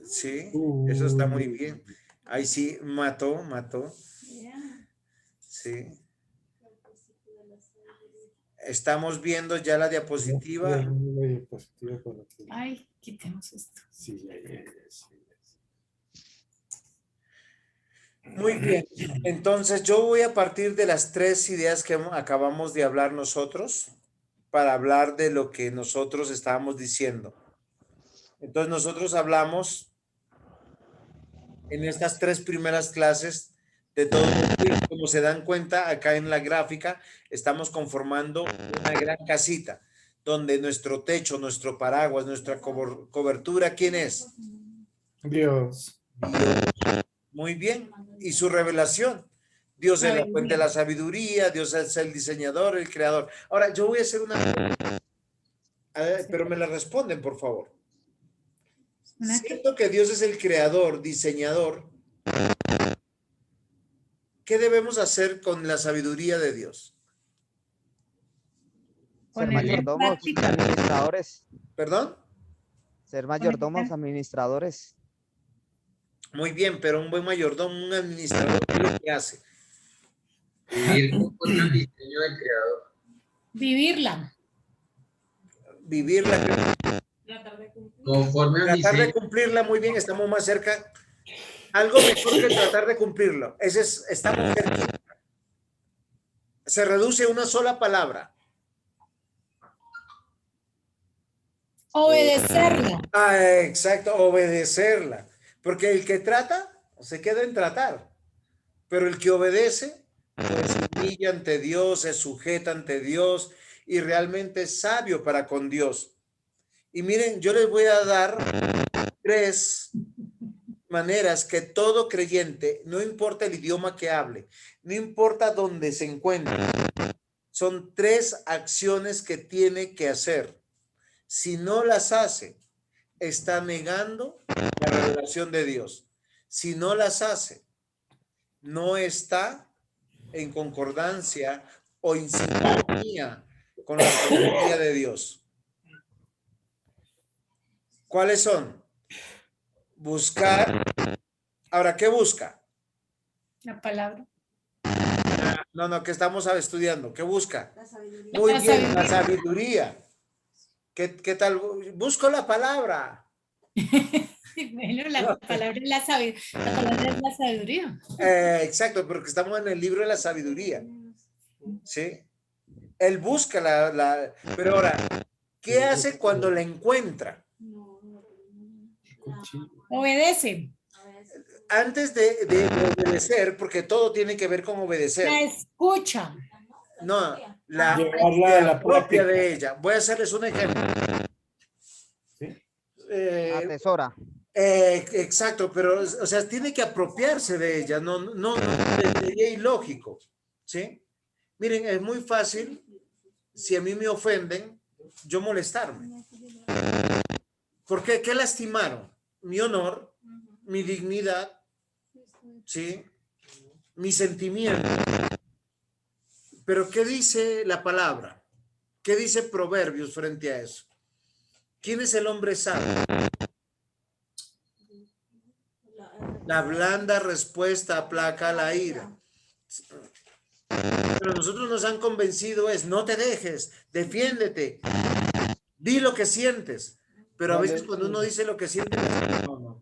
Sí, eso está muy bien. Ahí sí, mató. Sí. Estamos viendo ya la diapositiva. Ay, quitemos esto. Sí. Muy bien. Entonces yo voy a partir de las tres ideas que acabamos de hablar nosotros para hablar de lo que nosotros estábamos diciendo. Entonces nosotros hablamos en estas tres primeras clases de todo, como se dan cuenta acá en la gráfica, estamos conformando una gran casita donde nuestro techo, nuestro paraguas, nuestra cobertura, ¿quién es? Dios. Muy bien. Y su revelación. Dios es la fuente de la sabiduría, Dios es el diseñador, el creador. Ahora, yo voy a hacer una pregunta, pero me la responden, por favor. Siento que Dios es el creador, diseñador. ¿Qué debemos hacer con la sabiduría de Dios? Ser mayordomos, administradores. ¿Perdón? Ser mayordomos, administradores. Muy bien, pero un buen mayordomo, un administrador, ¿qué es lo que hace? Vivir conforme al diseño del creador. Vivirla. Vivirla. Conforme al Tratar diseño. de cumplirla, muy bien, estamos más cerca. Algo mejor que tratar de cumplirlo. Ese es, estamos cerquita. Se reduce a una sola palabra. Obedecerla. Exacto, obedecerla. Porque el que trata, se queda en tratar. Pero el que obedece, pues se humilla ante Dios, se sujeta ante Dios y realmente es sabio para con Dios. Y miren, yo les voy a dar tres maneras que todo creyente, no importa el idioma que hable, no importa dónde se encuentre, son tres acciones que tiene que hacer. Si no las hace, está negando la revelación de Dios. Si no las hace, no está en concordancia o en sintonía con la sabiduría de Dios. ¿Cuáles son? Buscar. Ahora, ¿qué busca? La palabra. No, ¿qué estamos estudiando? ¿Qué busca? La sabiduría. Muy La bien, la sabiduría. ¿Qué tal? Busco la palabra. Bueno, la palabra es la sabiduría. La palabra es la sabiduría. Exacto, porque estamos en el libro de la sabiduría. ¿Sí? Él busca pero ahora, ¿qué hace cuando la encuentra? Obedece. Antes de obedecer, porque todo tiene que ver con obedecer. La escucha. No, la Llevarla a la propia práctica. de ella. Voy a hacerles un ejemplo. Atesora. Exacto, pero, o sea, tiene que apropiarse de ella, no, sería ilógico, ¿sí? Miren, es muy fácil, si a mí me ofenden, yo molestarme. ¿Por qué? ¿Qué lastimaron? Mi honor, mi dignidad, ¿sí? Mi sentimiento. Pero ¿qué dice la palabra? ¿Qué dice Proverbios frente a eso? ¿Quién es el hombre sabio? La blanda respuesta aplaca la ira. Pero nosotros nos han convencido es, no te dejes, defiéndete, di lo que sientes. Pero a veces cuando uno dice lo que siente, no.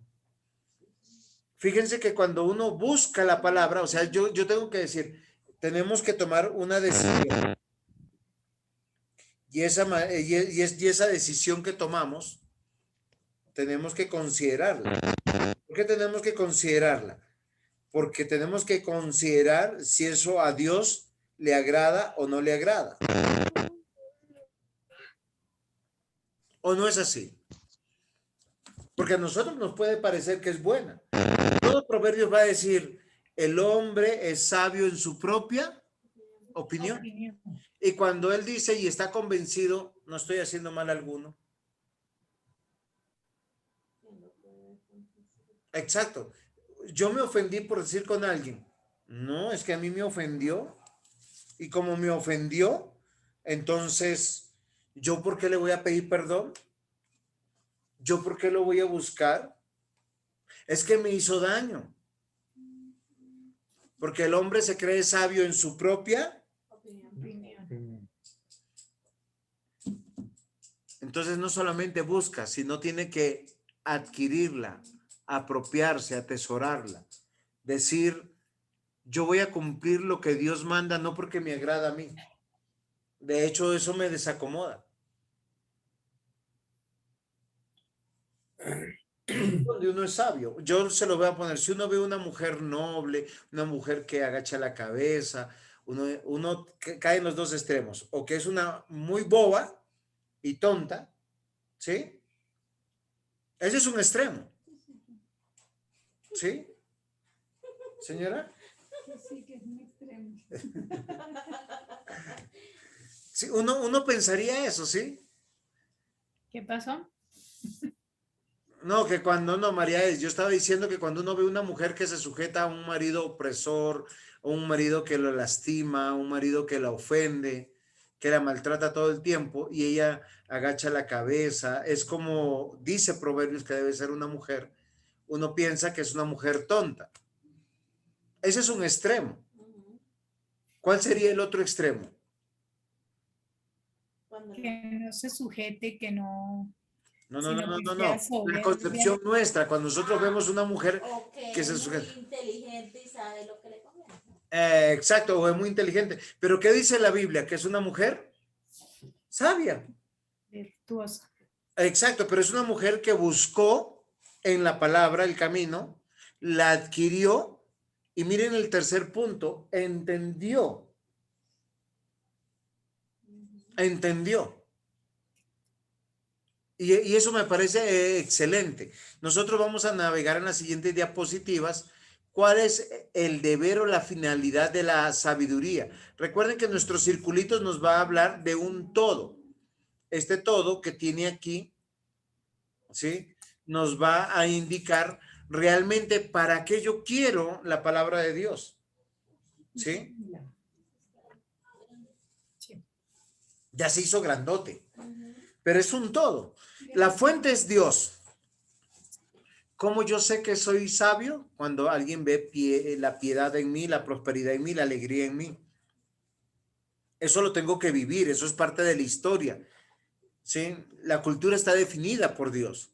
Fíjense que cuando uno busca la palabra, o sea, yo tengo que decir, tenemos que tomar una decisión. Y esa decisión que tomamos, tenemos que considerarla. ¿Por qué tenemos que considerarla? Porque tenemos que considerar si eso a Dios le agrada o no le agrada. ¿O no es así? Porque a nosotros nos puede parecer que es buena. Todo Proverbios va a decir, el hombre es sabio en su propia opinión. Y cuando él dice y está convencido, no estoy haciendo mal alguno. Exacto. Yo me ofendí por decir con alguien. No, es que a mí me ofendió. Y como me ofendió, entonces, ¿yo por qué le voy a pedir perdón? ¿Yo por qué lo voy a buscar? Es que me hizo daño. Porque el hombre se cree sabio en su propia opinión. Entonces no solamente busca, sino tiene que adquirirla, apropiarse, atesorarla. Decir, yo voy a cumplir lo que Dios manda, no porque me agrada a mí. De hecho, eso me desacomoda. Donde uno es sabio. Yo se lo voy a poner. Si uno ve una mujer noble, una mujer que agacha la cabeza, uno cae en los dos extremos. O que es una muy boba y tonta, ¿sí? Ese es un extremo. ¿Sí? Señora. Sí, que es un extremo. Sí, uno pensaría eso, ¿sí? ¿Qué pasó? No, que cuando no, María, yo estaba diciendo que cuando uno ve una mujer que se sujeta a un marido opresor, a un marido que lo lastima, a un marido que la ofende, que la maltrata todo el tiempo y ella agacha la cabeza, es como dice Proverbios que debe ser una mujer, uno piensa que es una mujer tonta. Ese es un extremo. ¿Cuál sería el otro extremo? Que no se sujete, que no... No. sea soberbia. La concepción nuestra, cuando nosotros vemos una mujer que se sujeta. Es muy inteligente y sabe lo que le conviene. Exacto, o es muy inteligente. Pero ¿qué dice la Biblia? Que es una mujer sabia. Virtuosa. Exacto, pero es una mujer que buscó en la palabra el camino, la adquirió y miren el tercer punto, entendió. Y eso me parece excelente. Nosotros vamos a navegar en las siguientes diapositivas. ¿Cuál es el deber o la finalidad de la sabiduría? Recuerden que nuestros circulitos nos va a hablar de un todo. Este todo que tiene aquí, ¿sí? Nos va a indicar realmente para qué yo quiero la palabra de Dios. ¿Sí? Ya se hizo grandote. Pero es un todo. La fuente es Dios. ¿Cómo yo sé que soy sabio? Cuando alguien ve la piedad en mí, la prosperidad en mí, la alegría en mí. Eso lo tengo que vivir, eso es parte de la historia. ¿Sí? La cultura está definida por Dios.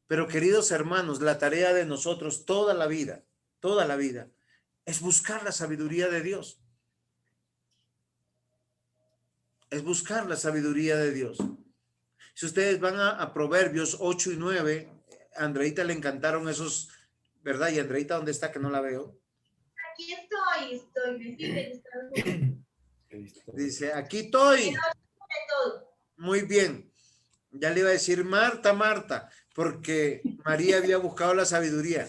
Pero queridos hermanos, la tarea de nosotros toda la vida, es buscar la sabiduría de Dios. Es buscar la sabiduría de Dios. Si ustedes van a Proverbios 8 y 9, a Andreita le encantaron esos, ¿verdad? Y Andreita, ¿dónde está? Que no la veo. Aquí estoy. Dice, aquí estoy. Muy bien. Ya le iba a decir Marta, porque María había buscado la sabiduría.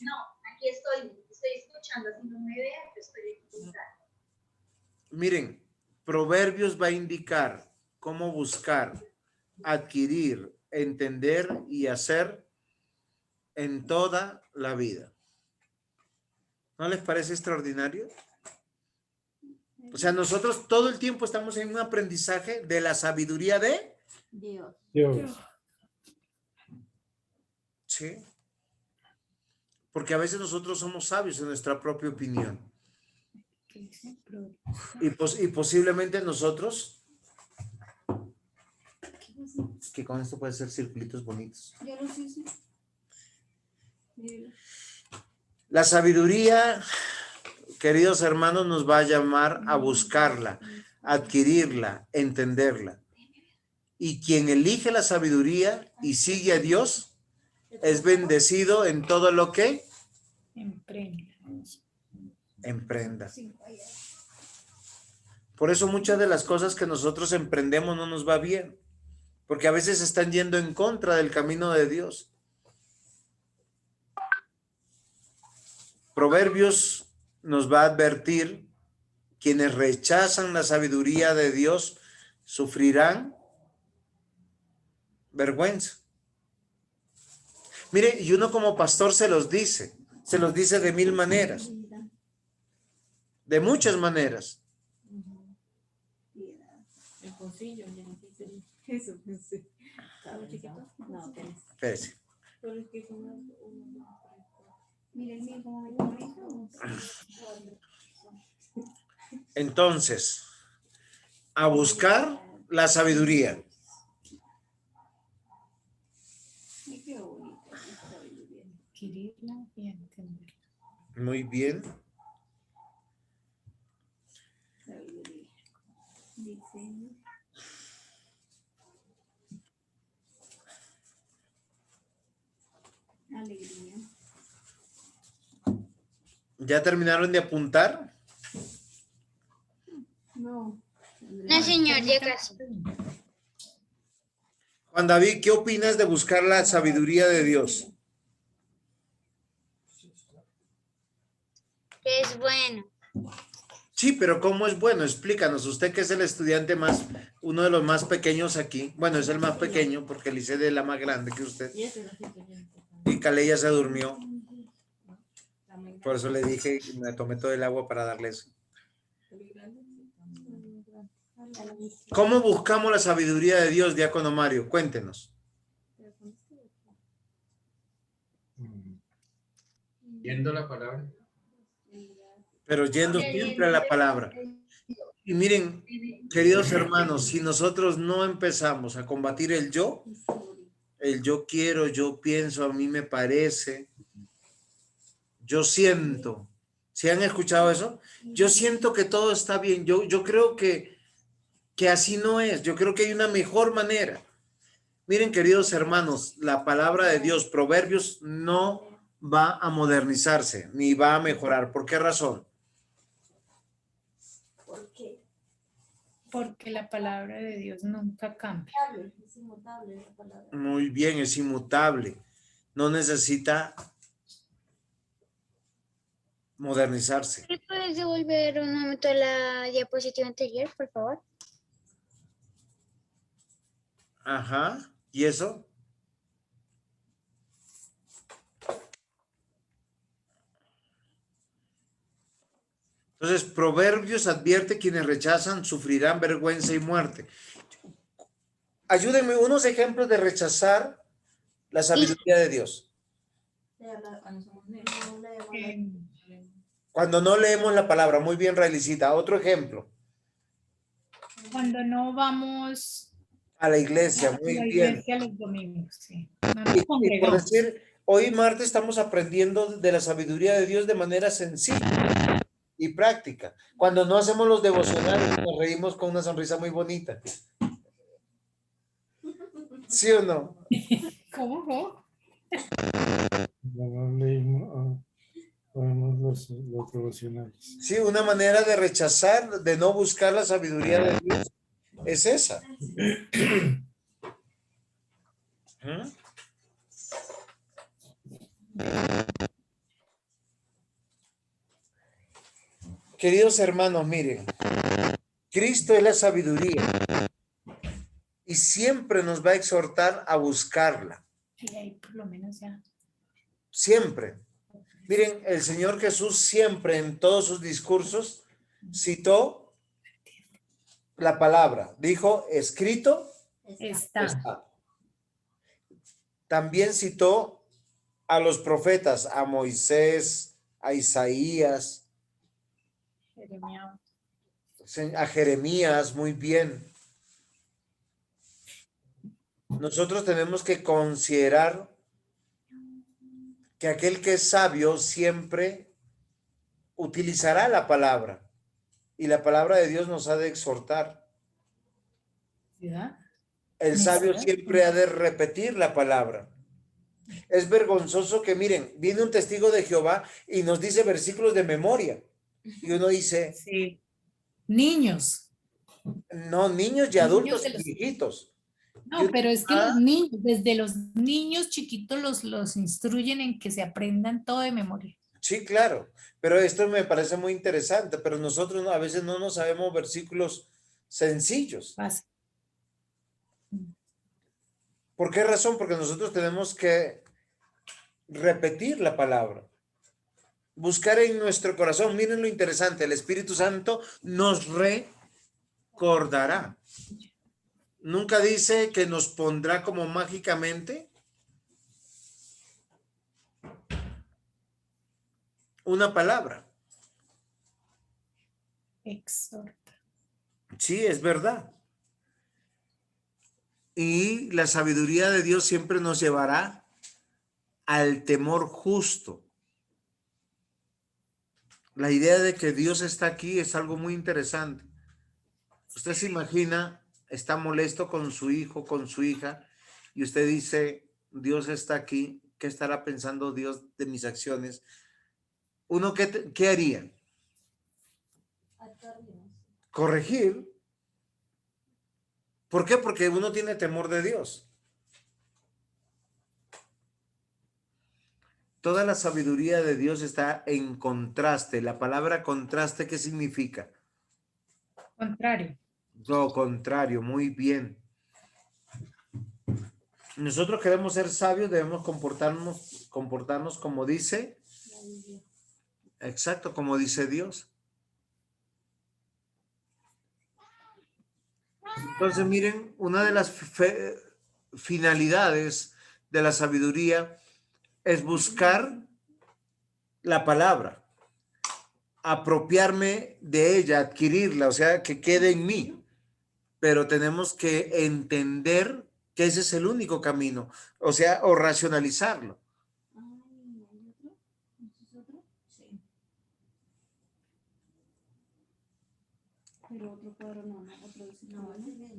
No, aquí estoy escuchando. Si no me vean, estoy escuchando. Miren, Proverbios va a indicar cómo buscar, adquirir, entender y hacer en toda la vida. ¿No les parece extraordinario? O sea, nosotros todo el tiempo estamos en un aprendizaje de la sabiduría de Dios. ¿sí? Porque a veces nosotros somos sabios en nuestra propia opinión. Y posiblemente nosotros, que con esto puede ser circulitos bonitos. Yo lo sé, sí. Míralo. La sabiduría, queridos hermanos, nos va a llamar a buscarla, a adquirirla, entenderla. Y quien elige la sabiduría y sigue a Dios es bendecido en todo lo que emprenda. Por eso muchas de las cosas que nosotros emprendemos no nos va bien, porque a veces están yendo en contra del camino de Dios. Proverbios nos va a advertir: quienes rechazan la sabiduría de Dios sufrirán vergüenza. Mire, y uno como pastor se los dice de mil maneras, de muchas maneras. El pocillo, eso, sí. ¿Estaba chiquito? No, tenés. Espérese. Pero es que Mira el mío como me bonito. Entonces, a buscar la sabiduría. Ay, qué bonito. Sabiduría. Adquirirla y entenderla. Muy bien. Sabiduría. Diseño. Alegría. ¿Ya terminaron de apuntar? No. No, señor, ya casi. Juan David, ¿qué opinas de buscar la sabiduría de Dios? Es bueno. Sí, pero ¿cómo es bueno? Explícanos. Usted que es el estudiante uno de los más pequeños aquí. Bueno, es el más pequeño porque Lisset es la más grande que usted. Y Caley ya se durmió. Por eso le dije, me tomé todo el agua para darle eso. ¿Cómo buscamos la sabiduría de Dios, Diácono Mario? Cuéntenos. Viendo la palabra. Pero yendo siempre a la palabra. Y miren, queridos hermanos, si nosotros no empezamos a combatir el yo quiero, yo pienso, a mí me parece, yo siento. ¿Sí han escuchado eso? Yo siento que todo está bien. Yo creo que así no es. Yo creo que hay una mejor manera. Miren, queridos hermanos, la palabra de Dios, Proverbios, no va a modernizarse ni va a mejorar. ¿Por qué razón? ¿Por qué? Porque la palabra de Dios nunca cambia. Es inmutable la palabra. Muy bien, es inmutable. No necesita modernizarse. ¿Me puedes devolver un momento la diapositiva anterior, por favor? Ajá. ¿Y eso? Entonces, Proverbios advierte: quienes rechazan sufrirán vergüenza y muerte. Ayúdenme unos ejemplos de rechazar la sabiduría de Dios. Cuando no leemos la palabra. Muy bien, Railicita. Otro ejemplo. Cuando no vamos A la iglesia. a Muy la bien. iglesia los domingos, sí. No nos Y por congregamos. decir, hoy martes estamos aprendiendo de la sabiduría de Dios de manera sencilla y práctica. Cuando no hacemos los devocionales, nos reímos con una sonrisa muy bonita. ¿Sí o no? ¿Cómo? No leímos los devocionales. Sí, una manera de rechazar, de no buscar la sabiduría de Dios es esa. ¿Mm? Queridos hermanos, miren, Cristo es la sabiduría y siempre nos va a exhortar a buscarla. Sí, ahí por lo menos ya. Siempre. Miren, el Señor Jesús siempre en todos sus discursos citó la palabra. Dijo, escrito Está. está. También citó a los profetas, a Moisés, a Isaías, Jeremías. a Jeremías, muy bien. Nosotros tenemos que considerar que aquel que es sabio siempre utilizará la palabra, y la palabra de Dios nos ha de exhortar. ¿Verdad? El sabio siempre ha de repetir la palabra. Es vergonzoso que, miren, viene un testigo de Jehová y nos dice versículos de memoria. Y uno dice, Sí. Niños. no, niños y adultos de los- y viejitos. No, pero es que los niños, desde los niños chiquitos los instruyen en que se aprendan todo de memoria. Sí, claro, pero esto me parece muy interesante, pero nosotros a veces no nos sabemos versículos sencillos. Fácil. ¿Por qué razón? Porque nosotros tenemos que repetir la palabra, buscar en nuestro corazón. Miren lo interesante, el Espíritu Santo nos recordará. Nunca dice que nos pondrá como mágicamente una palabra. Exhorta. Sí, es verdad. Y la sabiduría de Dios siempre nos llevará al temor justo. La idea de que Dios está aquí es algo muy interesante. Usted se imagina, está molesto con su hijo, con su hija, y usted dice, Dios está aquí, ¿qué estará pensando Dios de mis acciones? ¿Uno qué haría? Corregir. ¿Por qué? Porque uno tiene temor de Dios. Toda la sabiduría de Dios está en contraste. La palabra contraste, ¿qué significa? Contrario. Lo contrario, muy bien. Nosotros queremos ser sabios, debemos comportarnos como dice. Exacto, como dice Dios. Entonces, miren, una de las finalidades de la sabiduría es buscar la palabra, apropiarme de ella, adquirirla, o sea, que quede en mí. Pero tenemos que entender que ese es el único camino, o sea, o racionalizarlo.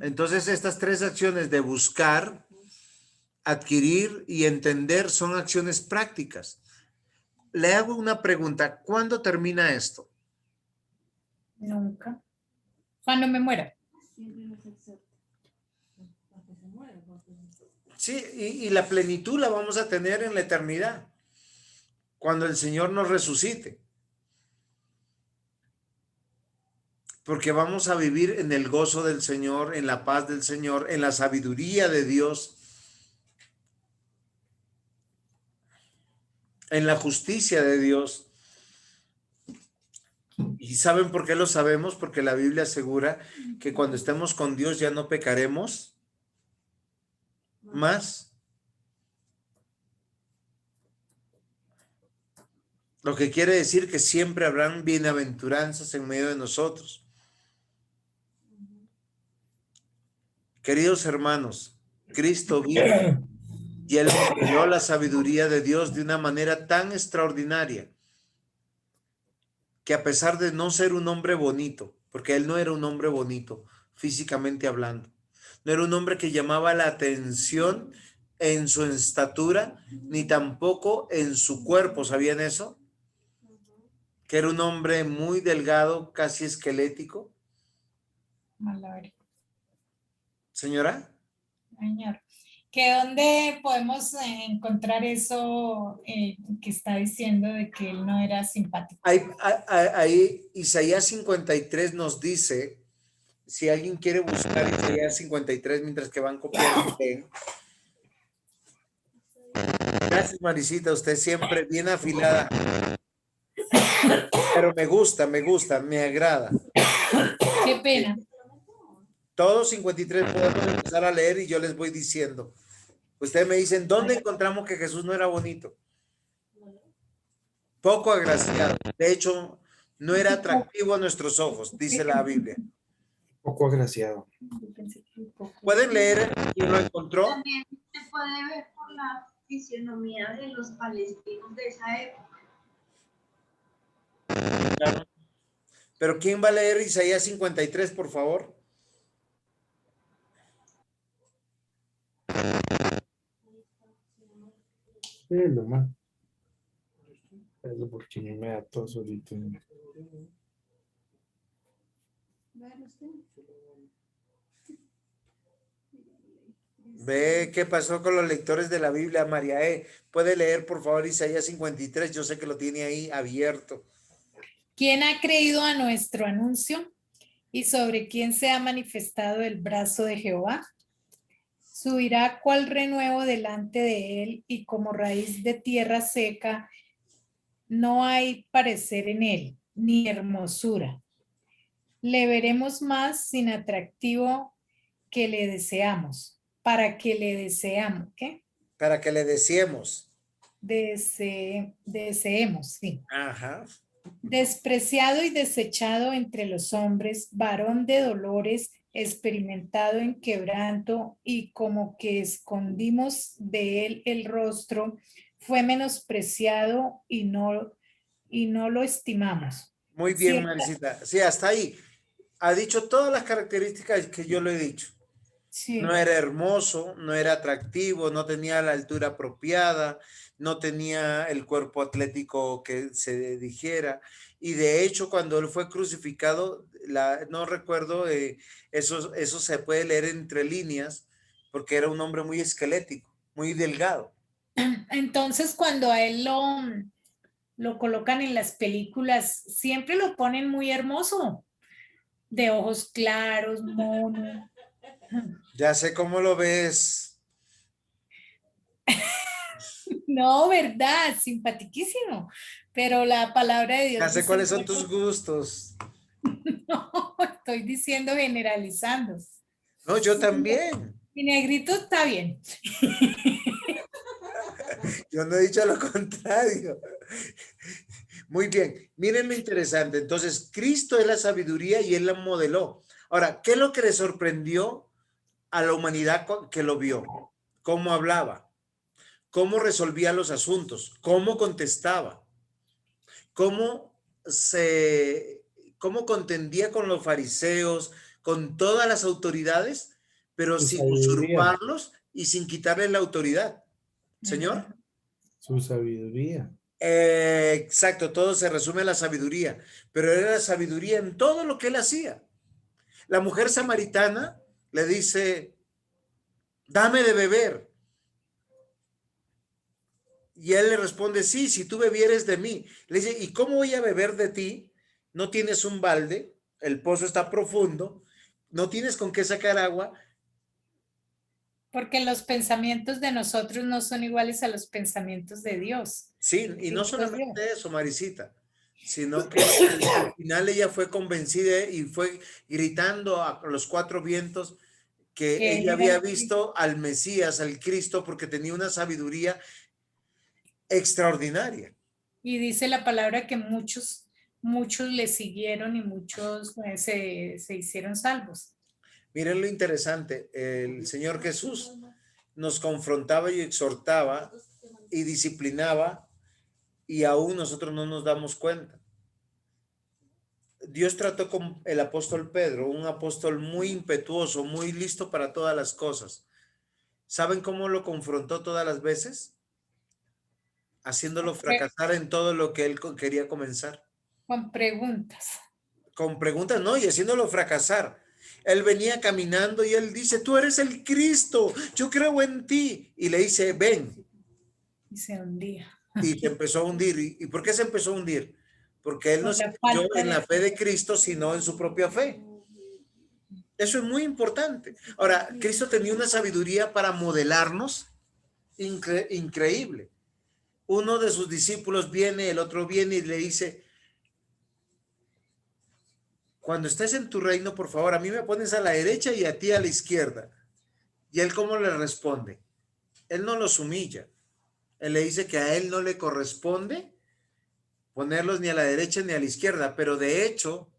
Entonces, estas tres acciones de buscar, adquirir y entender son acciones prácticas. Le hago una pregunta, ¿cuándo termina esto? Nunca. Cuando me muera. Sí, y la plenitud la vamos a tener en la eternidad, cuando el Señor nos resucite. Porque vamos a vivir en el gozo del Señor, en la paz del Señor, en la sabiduría de Dios, en la justicia de Dios. ¿Y saben por qué lo sabemos? Porque la Biblia asegura que cuando estemos con Dios ya no pecaremos más. Lo que quiere decir que siempre habrán bienaventuranzas en medio de nosotros. Queridos hermanos, Cristo vino y Él reveló la sabiduría de Dios de una manera tan extraordinaria que a pesar de no ser un hombre bonito, porque Él no era un hombre bonito, físicamente hablando, no era un hombre que llamaba la atención en su estatura, ni tampoco en su cuerpo, ¿sabían eso? Que era un hombre muy delgado, casi esquelético. Señora. Señor. ¿Que dónde podemos encontrar eso que está diciendo de que él no era simpático? Ahí Isaías 53 nos dice, si alguien quiere buscar Isaías 53 mientras que van copiando. Gracias, Marisita, usted siempre bien afilada. Pero me gusta, me agrada. Qué pena. Todos 53 podemos empezar a leer y yo les voy diciendo. Ustedes me dicen, ¿dónde encontramos que Jesús no era bonito? Poco agraciado. De hecho, no era atractivo a nuestros ojos, dice la Biblia. Poco agraciado. ¿Pueden leer quién lo encontró? También se puede ver por la fisionomía de los palestinos de esa época. Claro. Pero ¿quién va a leer Isaías 53, por favor? Sí, lo más. Eso porque no me da tos ahorita. Ve qué pasó con los lectores de la Biblia, María E. ¿Puede leer, por favor, Isaías 53? Yo sé que lo tiene ahí abierto. ¿Quién ha creído a nuestro anuncio? ¿Y sobre quién se ha manifestado el brazo de Jehová? Subirá cual renuevo delante de él, y como raíz de tierra seca, no hay parecer en él, ni hermosura. Le veremos más sin atractivo que le deseamos, para que le deseamos, ¿qué? Para que le deseemos. Deseemos, sí. Ajá. Despreciado y desechado entre los hombres, varón de dolores, experimentado en quebranto, y como que escondimos de él el rostro, fue menospreciado y no lo estimamos. Muy bien, Cierta- Maricita. Sí, hasta ahí. Ha dicho todas las características que yo le he dicho. Sí. No era hermoso, no era atractivo, no tenía la altura apropiada, no tenía el cuerpo atlético que se dijera. Y de hecho, cuando él fue crucificado, no recuerdo, eso se puede leer entre líneas, porque era un hombre muy esquelético, muy delgado. Entonces, cuando a él lo colocan en las películas, siempre lo ponen muy hermoso, de ojos claros, mono. Ya sé cómo lo ves. No, verdad, simpatiquísimo. Pero la palabra de Dios Ya sé dice cuáles son otra tus cosa. gustos. No, estoy diciendo generalizando. No, yo también. Mi negrito está bien. Yo no he dicho lo contrario. Muy bien, miren lo interesante. Entonces, Cristo es la sabiduría y Él la modeló. Ahora, ¿qué es lo que le sorprendió a la humanidad que lo vio? ¿Cómo hablaba? ¿Cómo resolvía los asuntos? ¿Cómo contestaba? ¿Cómo contendía con los fariseos, con todas las autoridades, pero Su sin sabiduría. usurparlos y sin quitarles la autoridad? Señor. Su sabiduría. Exacto, todo se resume en la sabiduría, pero era la sabiduría en todo lo que él hacía. La mujer samaritana le dice, dame de beber. Y él le responde, sí, si tú bebieres de mí. Le dice, ¿y cómo voy a beber de ti? No tienes un balde, el pozo está profundo, no tienes con qué sacar agua. Porque los pensamientos de nosotros no son iguales a los pensamientos de Dios. Sí, y no Cristo es solamente Dios. eso, Maricita, sino que al final ella fue convencida y fue gritando a los cuatro vientos que Él ella era había el visto al Mesías, al Cristo, porque tenía una sabiduría extraordinaria. Y dice la palabra que muchos le siguieron y muchos se hicieron salvos. Miren lo interesante, el Señor Jesús nos confrontaba y exhortaba y disciplinaba y aún nosotros no nos damos cuenta. Dios trató con el apóstol Pedro, un apóstol muy impetuoso, muy listo para todas las cosas. ¿Saben cómo lo confrontó todas las veces? Haciéndolo fracasar en todo lo que él quería comenzar. Con preguntas. Con preguntas, no, y haciéndolo fracasar. Él venía caminando y él dice, tú eres el Cristo, yo creo en ti. Y le dice, ven. Y se hundía. Y se empezó a hundir. ¿Y por qué se empezó a hundir? Porque él no se apoyó en la fe de Cristo, sino en su propia fe. Eso es muy importante. Ahora, Cristo tenía una sabiduría para modelarnos increíble. Uno de sus discípulos viene, el otro viene y le dice, cuando estés en tu reino, por favor, a mí me pones a la derecha y a ti a la izquierda. ¿Y él cómo le responde? Él no los humilla. Él le dice que a él no le corresponde ponerlos ni a la derecha ni a la izquierda, pero de hecho,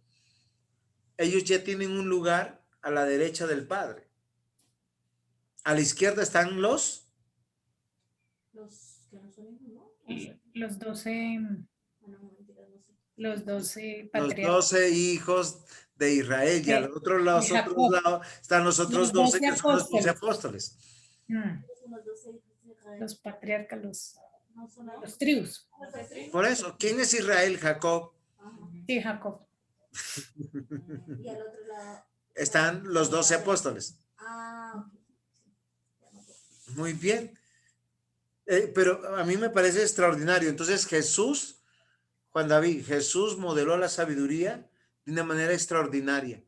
ellos ya tienen un lugar a la derecha del Padre. A la izquierda están los que no son hijos, ¿no? Los 12, los 12 los patriarcas. 12 hijos de Israel, y al otro lado, de Jacob. están los otros Los 12 12 que son los 12 apóstoles. apóstoles. Los patriarcas, los tribus. Por eso, ¿quién es Israel? Jacob. Sí, Jacob. Y al otro lado. Están los 12 apóstoles. Muy bien. Pero a mí me parece extraordinario. Entonces Jesús, Juan David, Jesús modeló la sabiduría de una manera extraordinaria.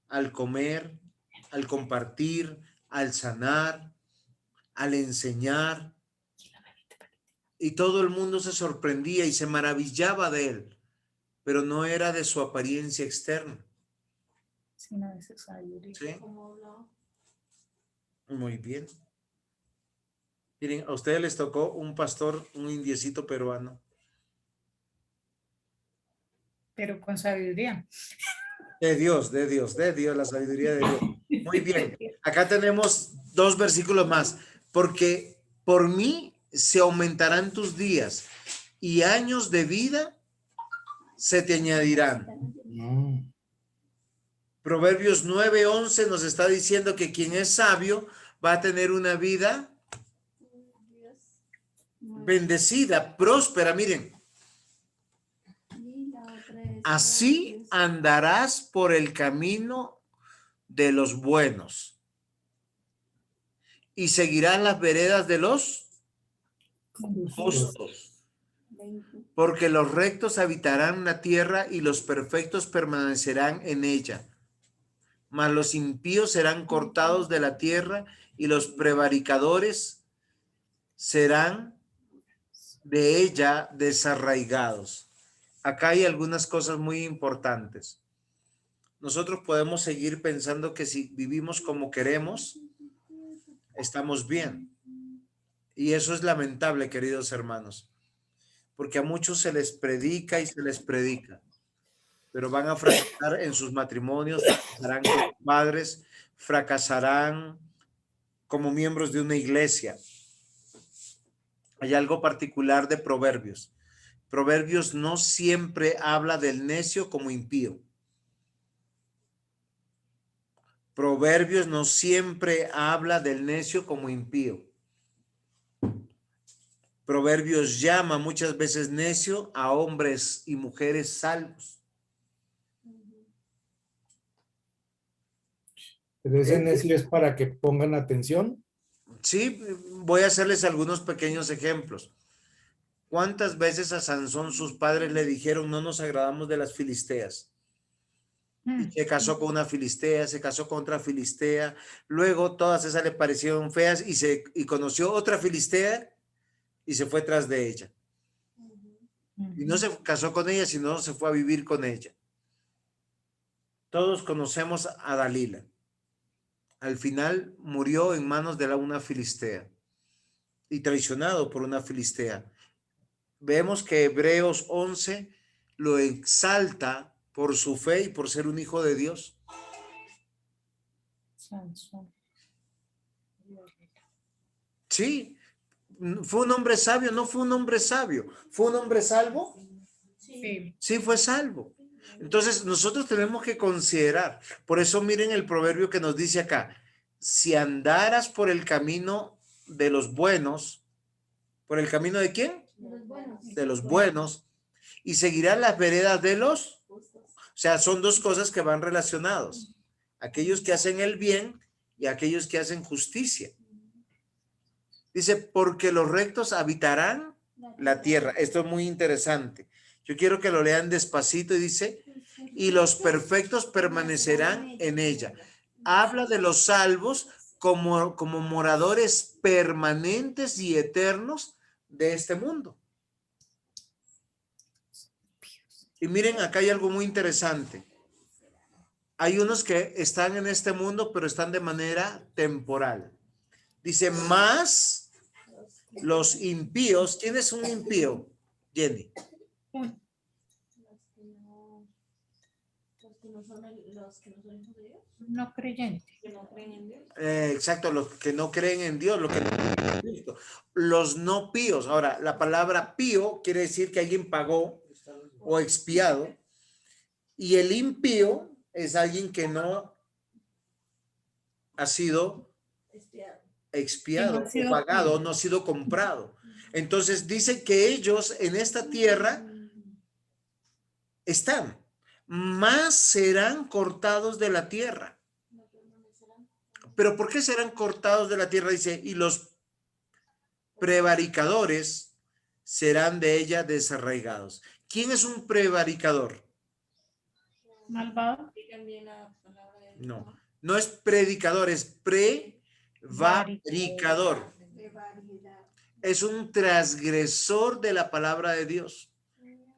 Al comer, al compartir, al sanar, al enseñar. Y todo el mundo se sorprendía y se maravillaba de él. Pero no era de su apariencia externa. Sino de su sabiduría. ¿Sí? Muy bien. Miren, a ustedes les tocó un pastor, un indiecito peruano. Pero con sabiduría. De Dios, la sabiduría de Dios. Muy bien. Acá tenemos 2 versículos más. Porque por mí se aumentarán tus días y años de vida se te añadirán. Proverbios 9:11 nos está diciendo que quien es sabio va a tener una vida bendecida, próspera. Miren, así andarás por el camino de los buenos y seguirás las veredas de los justos, porque los rectos habitarán la tierra y los perfectos permanecerán en ella. Mas los impíos serán cortados de la tierra y los prevaricadores serán de ella desarraigados. Acá hay algunas cosas muy importantes. Nosotros podemos seguir pensando que si vivimos como queremos, estamos bien. Y eso es lamentable, queridos hermanos, porque a muchos se les predica y se les predica, pero van a fracasar en sus matrimonios, fracasarán como padres, fracasarán como miembros de una iglesia. Hay algo particular de Proverbios. Proverbios no siempre habla del necio como impío. Proverbios no siempre habla del necio como impío. Proverbios llama muchas veces necio a hombres y mujeres salvos. Pero ese necio es para que pongan atención. Sí, voy a hacerles algunos pequeños ejemplos. ¿Cuántas veces a Sansón sus padres le dijeron no nos agradamos de las filisteas? Y se casó con una filistea, se casó con otra filistea, luego todas esas le parecieron feas y conoció otra filistea y se fue tras de ella. Y no se casó con ella, sino se fue a vivir con ella. Todos conocemos a Dalila. Al final murió en manos de una filistea y traicionado por una filistea. Vemos que Hebreos 11 lo exalta por su fe y por ser un hijo de Dios. Sí, fue un hombre sabio, no fue un hombre sabio. ¿Fue un hombre salvo? Sí. Sí, fue salvo. Entonces nosotros tenemos que considerar, por eso miren el proverbio que nos dice acá, si andaras por el camino de los buenos, ¿por el camino de quién? De los buenos, y seguirás las veredas de los, o sea, son 2 cosas que van relacionados, aquellos que hacen el bien y aquellos que hacen justicia. Dice, porque los rectos habitarán la tierra. Esto es muy interesante. Yo quiero que lo lean despacito y dice, y los perfectos permanecerán en ella. Habla de los salvos como moradores permanentes y eternos de este mundo. Y miren, acá hay algo muy interesante. Hay unos que están en este mundo, pero están de manera temporal. Dice, más los impíos. ¿Quién es un impío, Jenny? no son los que no son hijos de Dios, No creyente. que no creen en Dios. Exacto, los que no creen en Dios, los que no creen en Cristo. Los no píos. Ahora, la palabra pío quiere decir que alguien pagó o expiado. Y el impío es alguien que no ha sido expiado, Que no ha sido o pagado, no ha sido comprado. Entonces dice que ellos en esta tierra están, más serán cortados de la tierra. Pero ¿por qué serán cortados de la tierra? Dice, y los prevaricadores serán de ella desarraigados. ¿Quién es un prevaricador? Malvado. No, no es predicador, es prevaricador. Es un transgresor de la palabra de Dios.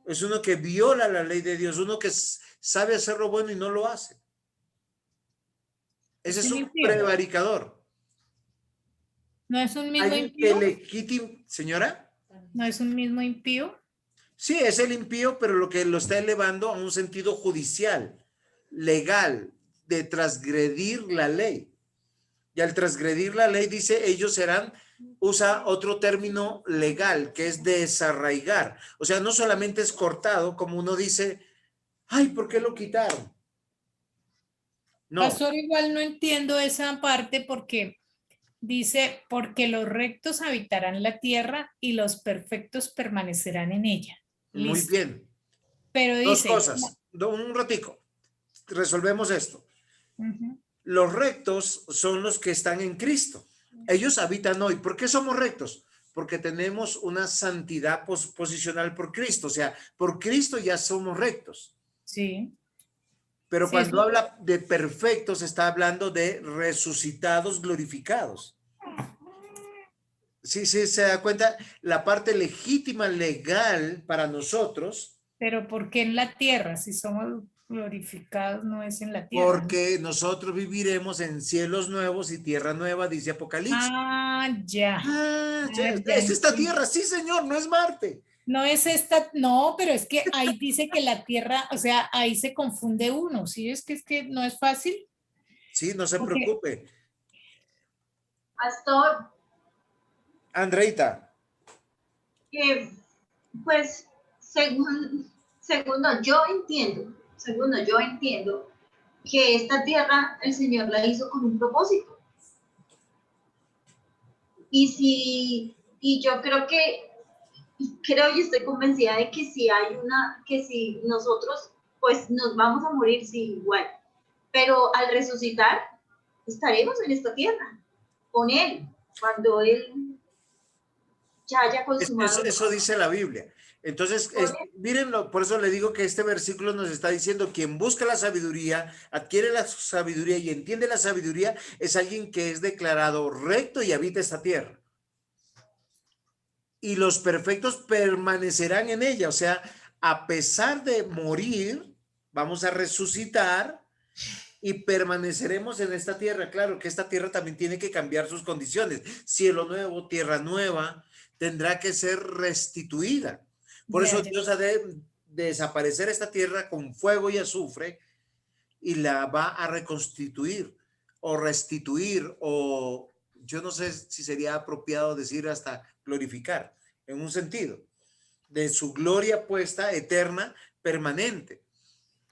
Es uno que viola la ley de Dios, uno que sabe hacer lo bueno y no lo hace. Ese es un prevaricador. ¿No es un mismo Alguien que impío? legítimo, señora. ¿No es un mismo impío? Sí, es el impío, pero lo que lo está elevando a un sentido judicial, legal, de transgredir la ley. Y al transgredir la ley, dice, ellos serán, usa otro término legal, que es desarraigar. O sea, no solamente es cortado, como uno dice, ay, ¿por qué lo quitaron? No. Pastor, igual no entiendo esa parte porque dice, porque los rectos habitarán la tierra y los perfectos permanecerán en ella. Muy Listo. bien. Pero Dos dice, cosas. Un ratico. Resolvemos esto. Los rectos son los que están en Cristo. Ellos habitan hoy. ¿Por qué somos rectos? Porque tenemos una santidad posicional por Cristo. O sea, por Cristo ya somos rectos. Sí. Pero Sí, cuando eso- habla de perfectos, está hablando de resucitados, glorificados. Sí, sí, se da cuenta, la parte legítima, legal para nosotros. Pero ¿por qué en la tierra? Si somos glorificados, no es en la tierra. Porque nosotros viviremos en cielos nuevos y tierra nueva, dice Apocalipsis. Ah, ya. Es esta tierra, sí, señor, no es Marte. No es esta, no, pero es que ahí dice que la tierra, o sea, ahí se confunde uno, ¿sí? Es que no es fácil. Sí, no se preocupe. Pastor, Andreita. Pues, segundo, yo entiendo que esta tierra el Señor la hizo con un propósito. Y yo creo y estoy convencida de que si nosotros, pues nos vamos a morir, sí, igual, pero al resucitar, estaremos en esta tierra, con Él, cuando Él ya haya consumado. Eso dice la Biblia. Entonces, mírenlo, por eso le digo que este versículo nos está diciendo, quien busca la sabiduría, adquiere la sabiduría y entiende la sabiduría, es alguien que es declarado recto y habita esta tierra. Y los perfectos permanecerán en ella. O sea, a pesar de morir, vamos a resucitar y permaneceremos en esta tierra. Claro que esta tierra también tiene que cambiar sus condiciones. Cielo nuevo, tierra nueva, tendrá que ser restituida. Por eso Dios ha de desaparecer esta tierra con fuego y azufre y la va a reconstituir o restituir, o yo no sé si sería apropiado decir hasta glorificar, en un sentido de su gloria puesta, eterna, permanente.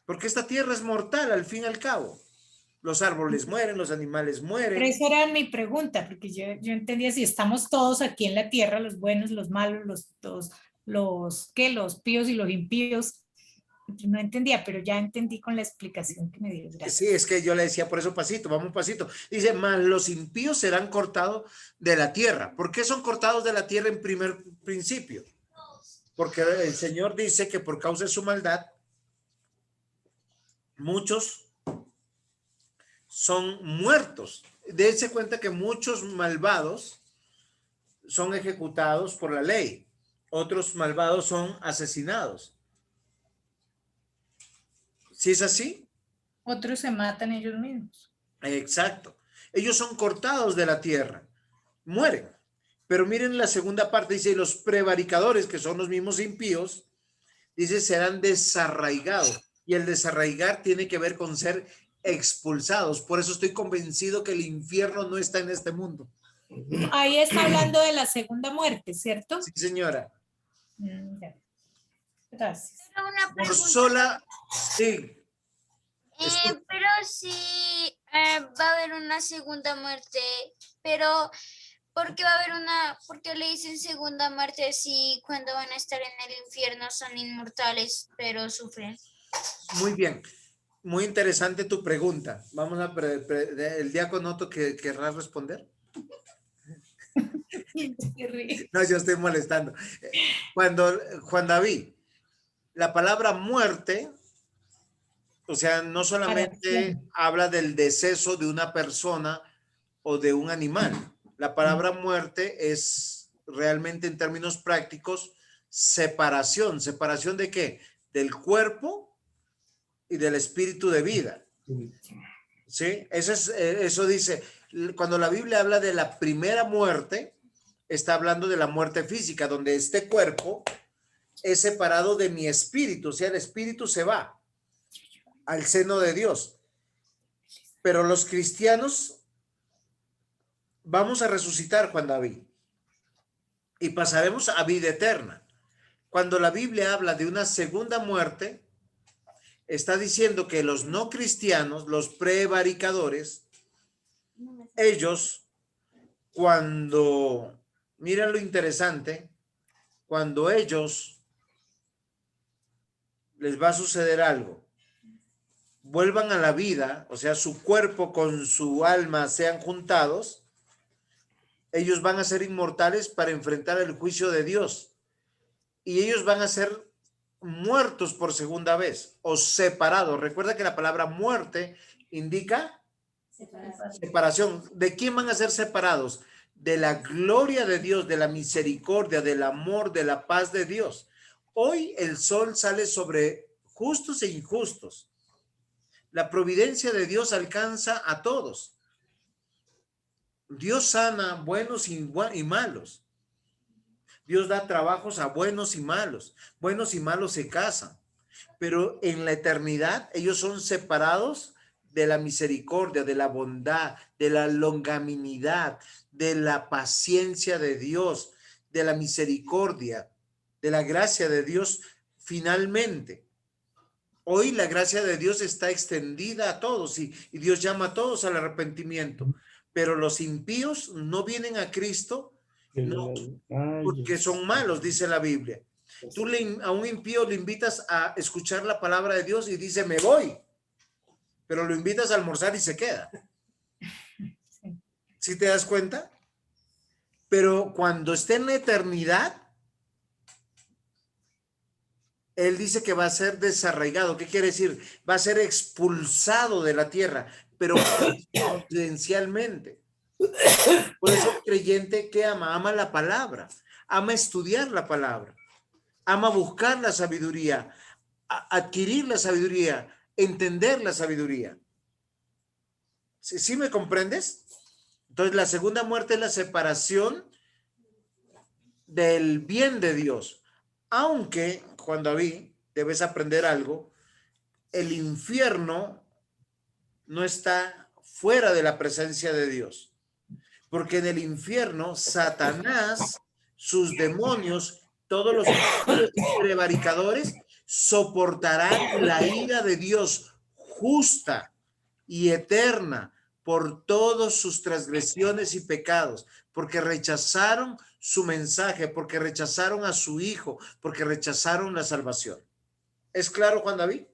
Porque esta tierra es mortal al fin y al cabo. Los árboles mueren, los animales mueren. Pero esa era mi pregunta, porque yo entendía si estamos todos aquí en la tierra, los buenos, los malos, los píos y los impíos. No entendía, pero ya entendí con la explicación que me dio. Gracias. Sí, es que yo le decía por eso pasito, vamos pasito. Dice, mas los impíos serán cortados de la tierra. ¿Por qué son cortados de la tierra en primer principio? Porque el Señor dice que por causa de su maldad, muchos son muertos. Dense cuenta que muchos malvados son ejecutados por la ley. Otros malvados son asesinados. ¿Sí es así? Otros se matan ellos mismos. Exacto. Ellos son cortados de la tierra. Mueren. Pero miren la segunda parte, dice, los prevaricadores, que son los mismos impíos, dice, serán desarraigados. Y el desarraigar tiene que ver con ser expulsados. Por eso estoy convencido que el infierno no está en este mundo. Ahí está hablando de la segunda muerte, ¿cierto? Sí, señora. Ya. Gracias. Pero una Por pregunta. sola, sí. Pero sí va a haber una segunda muerte, pero ¿por qué va a haber por qué le dicen segunda muerte si cuando van a estar en el infierno son inmortales, pero sufren? Muy bien. Muy interesante tu pregunta. Vamos a el diácono que querrá responder. No, yo estoy molestando. Cuando Juan David, la palabra muerte, o sea, no solamente habla del deceso de una persona o de un animal. La palabra muerte es realmente en términos prácticos separación. ¿Separación de qué? Del cuerpo y del espíritu de vida. ¿Sí? Eso dice, cuando la Biblia habla de la primera muerte, está hablando de la muerte física, donde este cuerpo es separado de mi espíritu, o sea, el espíritu se va al seno de Dios. Pero los cristianos vamos a resucitar, Juan David, y pasaremos a vida eterna. Cuando la Biblia habla de una segunda muerte, está diciendo que los no cristianos, los prevaricadores, ellos, cuando, mira lo interesante, cuando ellos les va a suceder algo, vuelvan a la vida, o sea, su cuerpo con su alma sean juntados, ellos van a ser inmortales para enfrentar el juicio de Dios. Y ellos van a ser muertos por segunda vez o separados. Recuerda que la palabra muerte indica separación. ¿De quién van a ser separados? De la gloria de Dios, de la misericordia, del amor, de la paz de Dios. Hoy el sol sale sobre justos e injustos. La providencia de Dios alcanza a todos. Dios sana buenos y malos. Dios da trabajos a buenos y malos. Buenos y malos se casan. Pero en la eternidad ellos son separados de la misericordia, de la bondad, de la longanimidad, de la paciencia de Dios, de la misericordia, de la gracia de Dios finalmente. Hoy la gracia de Dios está extendida a todos y Dios llama a todos al arrepentimiento. Pero los impíos no vienen a Cristo, no, porque son malos, dice la Biblia. Tú a un impío le invitas a escuchar la palabra de Dios y dice, me voy. Pero lo invitas a almorzar y se queda. ¿Sí te das cuenta? Pero cuando esté en la eternidad, él dice que va a ser desarraigado. ¿Qué quiere decir? Va a ser expulsado de la tierra, pero potencialmente. Por eso el creyente que ama la palabra, ama estudiar la palabra, ama buscar la sabiduría, adquirir la sabiduría, entender la sabiduría. ¿Sí me comprendes? Entonces la segunda muerte es la separación del bien de Dios. Aunque, Juan David, debes aprender algo, el infierno no está fuera de la presencia de Dios. Porque en el infierno, Satanás, sus demonios, todos los prevaricadores soportarán la ira de Dios justa y eterna por todas sus transgresiones y pecados, porque rechazaron su mensaje, porque rechazaron a su hijo, porque rechazaron la salvación. ¿Es claro, Juan David?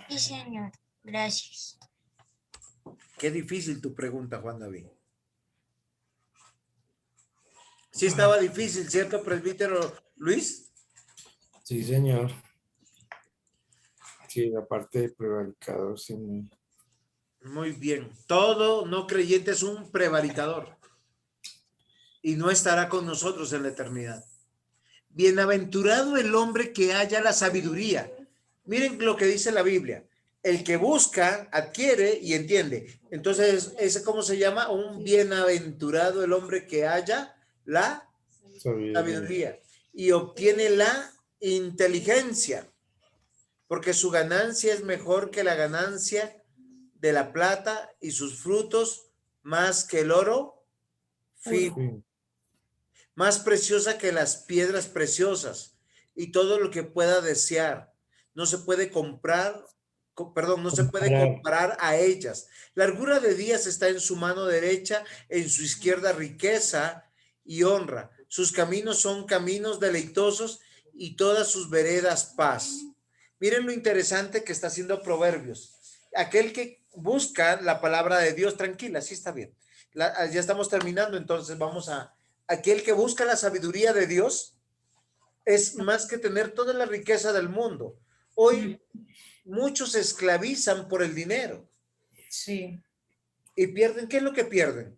Sí, señor. Gracias. Qué difícil tu pregunta, Juan David. Sí estaba difícil, ¿cierto, presbítero Luis? Sí, señor. Sí, la parte de prevaricador, sí. Muy bien. Todo no creyente es un prevaricador y no estará con nosotros en la eternidad. Bienaventurado el hombre que haya la sabiduría. Miren lo que dice la Biblia. El que busca, adquiere y entiende. Entonces, ¿ese cómo se llama? Un bienaventurado el hombre que haya la sabiduría y obtiene la inteligencia. porque su ganancia es mejor que la ganancia de la plata y sus frutos más que el oro fino, más preciosa que las piedras preciosas y todo lo que pueda desear. No se puede comprar, perdón, no se puede comparar a ellas. Largura de días está en su mano derecha, en su izquierda riqueza y honra. Sus caminos son caminos deleitosos y todas sus veredas paz. Miren lo interesante que está haciendo Proverbios. Aquel que busca la palabra de Dios, tranquila, sí está bien. Ya estamos terminando, entonces vamos a... Aquel que busca la sabiduría de Dios es más que tener toda la riqueza del mundo. Hoy muchos se esclavizan por el dinero. Sí. ¿Y pierden? ¿Qué es lo que pierden?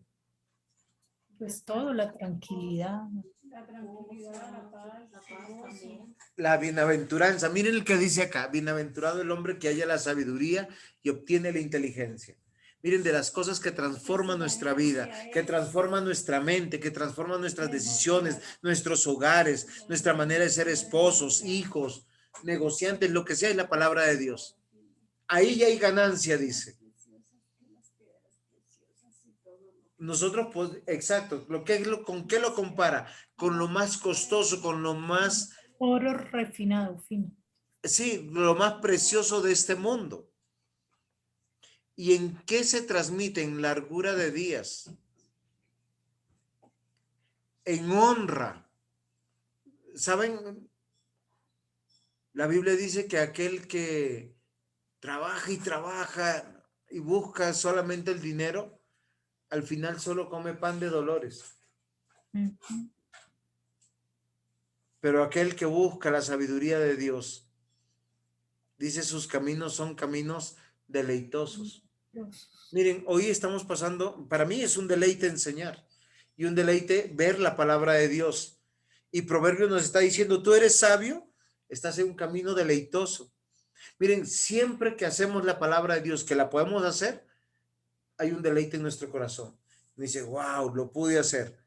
Pues todo, la tranquilidad. La tranquilidad, la paz también. La bienaventuranza. Miren el que dice acá. Bienaventurado el hombre que haya la sabiduría y obtiene la inteligencia. Miren, de las cosas que transforman nuestra vida, que transforman nuestra mente, que transforman nuestras decisiones, nuestros hogares, nuestra manera de ser esposos, hijos, negociantes, lo que sea, es la palabra de Dios. Ahí ya hay ganancia, dice. Nosotros, pues, exacto, ¿con qué lo compara? Con lo más costoso, con lo más... Oro refinado, fino. Sí, lo más precioso de este mundo. ¿Y en qué se transmite? En largura de días, en honra. ¿Saben? La Biblia dice que aquel que trabaja y trabaja y busca solamente el dinero, al final solo come pan de dolores. Pero aquel que busca la sabiduría de Dios, dice sus caminos son caminos deleitosos. Miren, hoy estamos pasando, para mí es un deleite enseñar y un deleite ver la palabra de Dios. Y Proverbios nos está diciendo, tú eres sabio, estás en un camino deleitoso. Miren, siempre que hacemos la palabra de Dios, que la podemos hacer, hay un deleite en nuestro corazón. Dice, wow, lo pude hacer.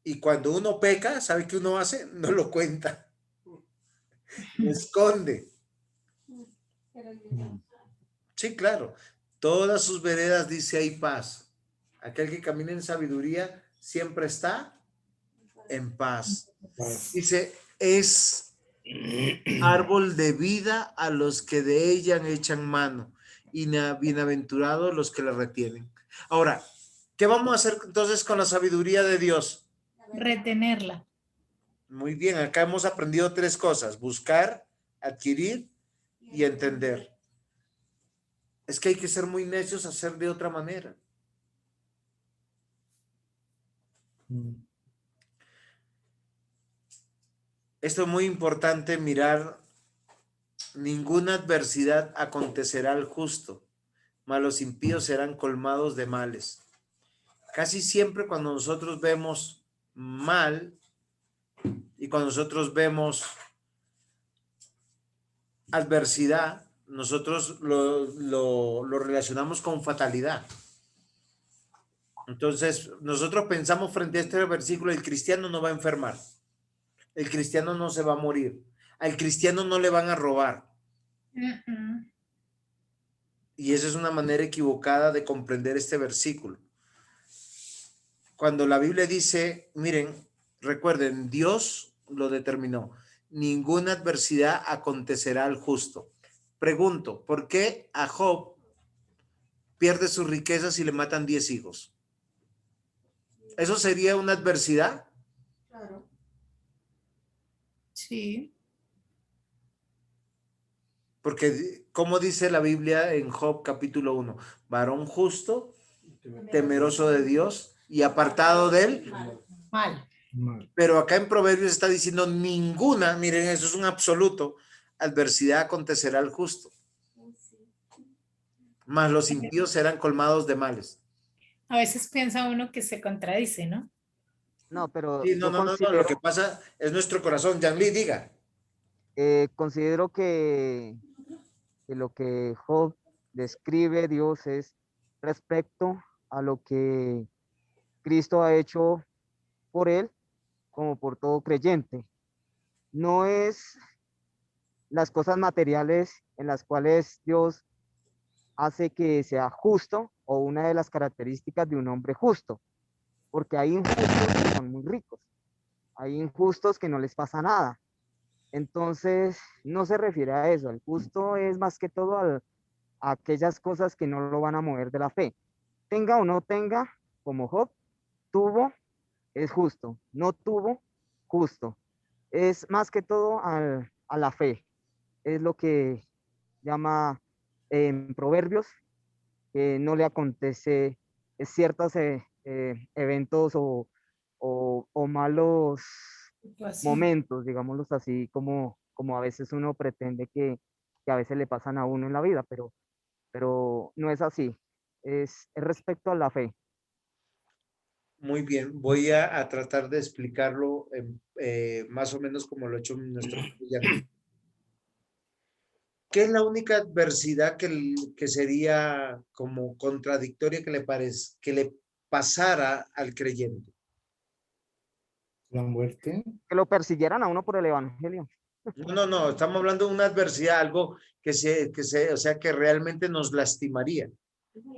Y cuando uno peca, ¿sabe qué uno hace? No lo cuenta. Lo esconde. Sí, claro. Todas sus veredas, dice, hay paz. Aquel que camina en sabiduría siempre está en paz. Dice, es árbol de vida a los que de ella echan mano y bienaventurados los que la retienen. Ahora, ¿qué vamos a hacer entonces con la sabiduría de Dios? Retenerla. Muy bien, acá hemos aprendido 3 cosas: buscar, adquirir y entender. Es que hay que ser muy necios a hacer de otra manera. Esto es muy importante mirar. Ninguna adversidad acontecerá al justo, mas los impíos serán colmados de males. Casi siempre cuando nosotros vemos mal y cuando nosotros vemos adversidad, nosotros lo relacionamos con fatalidad. Entonces, nosotros pensamos frente a este versículo, el cristiano no va a enfermar, el cristiano no se va a morir, al cristiano no le van a robar. Y esa es una manera equivocada de comprender este versículo. Cuando la Biblia dice, miren, recuerden, Dios lo determinó, ninguna adversidad acontecerá al justo. Pregunto, ¿por qué a Job pierde sus riquezas y le matan 10 hijos? ¿Eso sería una adversidad? Claro. Sí. Porque, ¿cómo dice la Biblia en Job capítulo 1? Varón justo, temeroso de Dios y apartado de él. Mal. Pero acá en Proverbios está diciendo ninguna, miren, eso es un absoluto, adversidad acontecerá al justo. Mas los impíos serán colmados de males. A veces piensa uno que se contradice, ¿no? No, pero Sí, no, yo no, lo que pasa es nuestro corazón. Yanli, diga. considero que lo que Job describe Dios es respecto a lo que Cristo ha hecho por él, como por todo creyente. No es las cosas materiales en las cuales Dios hace que sea justo, o una de las características de un hombre justo, porque hay injustos que son muy ricos, hay injustos que no les pasa nada. Entonces, no se refiere a eso. El justo es más que todo a aquellas cosas que no lo van a mover de la fe. Tenga o no tenga, como Job, tuvo, es justo. No tuvo, justo. Es más que todo a la fe. Es lo que llama en Proverbios, que no le acontece ciertos eventos o malos momentos, digámoslos así, como a veces uno pretende que a veces le pasan a uno en la vida, pero no es así. Es respecto a la fe. Muy bien, voy a tratar de explicarlo más o menos como lo ha hecho nuestro estudiante. ¿Qué es la única adversidad que sería como contradictoria que le pasara al creyente? La muerte. Que lo persiguieran a uno por el evangelio. No, estamos hablando de una adversidad, algo o sea, que realmente nos lastimaría.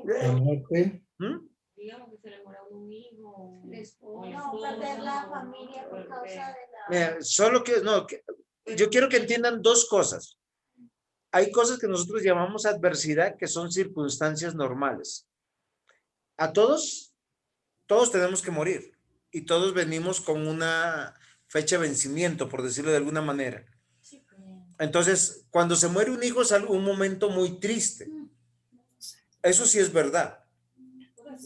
La muerte. ¿Mm? Digamos que se le muera un hijo, No, perder la familia por causa de la... Mira, solo que, no, yo quiero que entiendan dos cosas. Hay cosas que nosotros llamamos adversidad, que son circunstancias normales. A todos tenemos que morir y todos venimos con una fecha de vencimiento, por decirlo de alguna manera. Entonces, cuando se muere un hijo es un momento muy triste. Eso sí es verdad.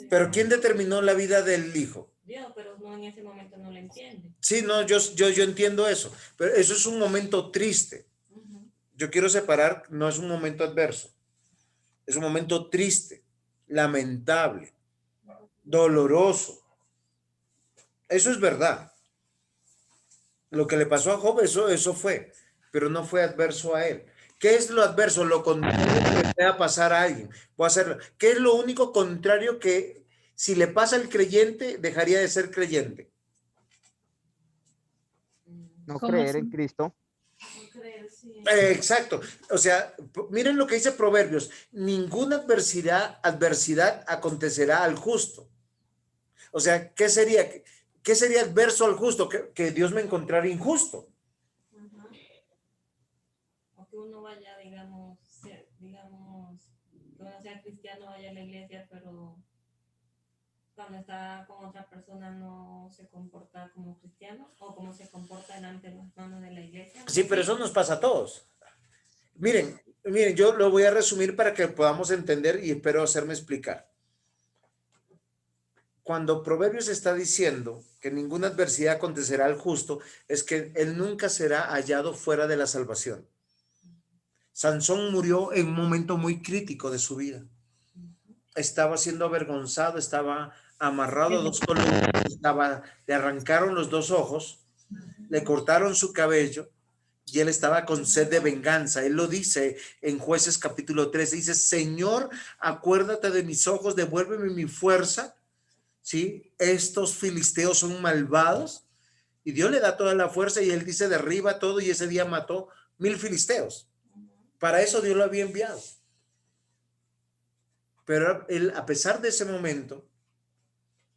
Pero ¿quién determinó la vida del hijo? Dios, pero no, en ese momento no lo entiende. Sí, no, yo entiendo eso, pero eso es un momento triste. Yo quiero separar, no es un momento adverso, es un momento triste, lamentable, doloroso. Eso es verdad. Lo que le pasó a Job, eso fue, pero no fue adverso a él. ¿Qué es lo adverso? Lo contrario que le pueda pasar a alguien. Voy a hacerlo. ¿Qué es lo único contrario que si le pasa al creyente, dejaría de ser creyente? No creer en Cristo. Exacto. O sea, miren lo que dice Proverbios. Ninguna adversidad acontecerá al justo. O sea, ¿qué sería adverso al justo? Que Dios me encontrara injusto. O que uno vaya, digamos, que uno sea cristiano, vaya a la iglesia, pero cuando está con otra persona no se comporta como cristiano, o como se comporta delante de los hermanos de la iglesia. Sí, pero eso nos pasa a todos. Miren, yo lo voy a resumir para que podamos entender y espero hacerme explicar. Cuando Proverbios está diciendo que ninguna adversidad acontecerá al justo, es que él nunca será hallado fuera de la salvación. Sansón murió en un momento muy crítico de su vida. Estaba siendo avergonzado, estaba amarrado a 2 columnas, le arrancaron los 2 ojos, le cortaron su cabello y él estaba con sed de venganza. Él lo dice en Jueces capítulo 13, dice: Señor, acuérdate de mis ojos, devuélveme mi fuerza. ¿Sí? Estos filisteos son malvados, y Dios le da toda la fuerza y él dice: derriba todo, y ese día mató 1000 filisteos. Para eso Dios lo había enviado. Pero él, a pesar de ese momento,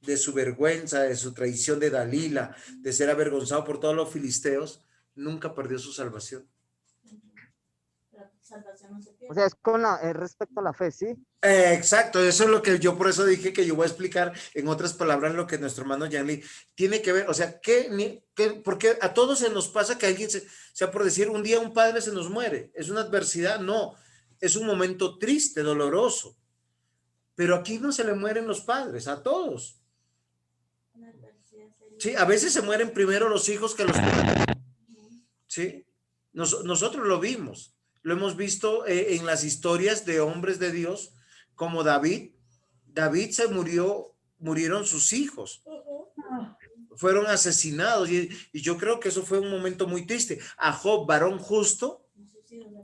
de su vergüenza, de su traición de Dalila, de ser avergonzado por todos los filisteos, nunca perdió su salvación. O sea, es respecto a la fe, ¿sí? Exacto, eso es lo que yo por eso dije que yo voy a explicar en otras palabras lo que nuestro hermano Yanli tiene que ver. O sea, porque a todos se nos pasa que alguien, sea por decir, un día un padre se nos muere, es una adversidad. No, es un momento triste, doloroso, pero aquí no se le mueren los padres, a todos. Sí, a veces se mueren primero los hijos que los padres. Sí, nosotros lo vimos. Lo hemos visto en las historias de hombres de Dios, como David. David murieron sus hijos. Fueron asesinados y yo creo que eso fue un momento muy triste. A Job, varón justo,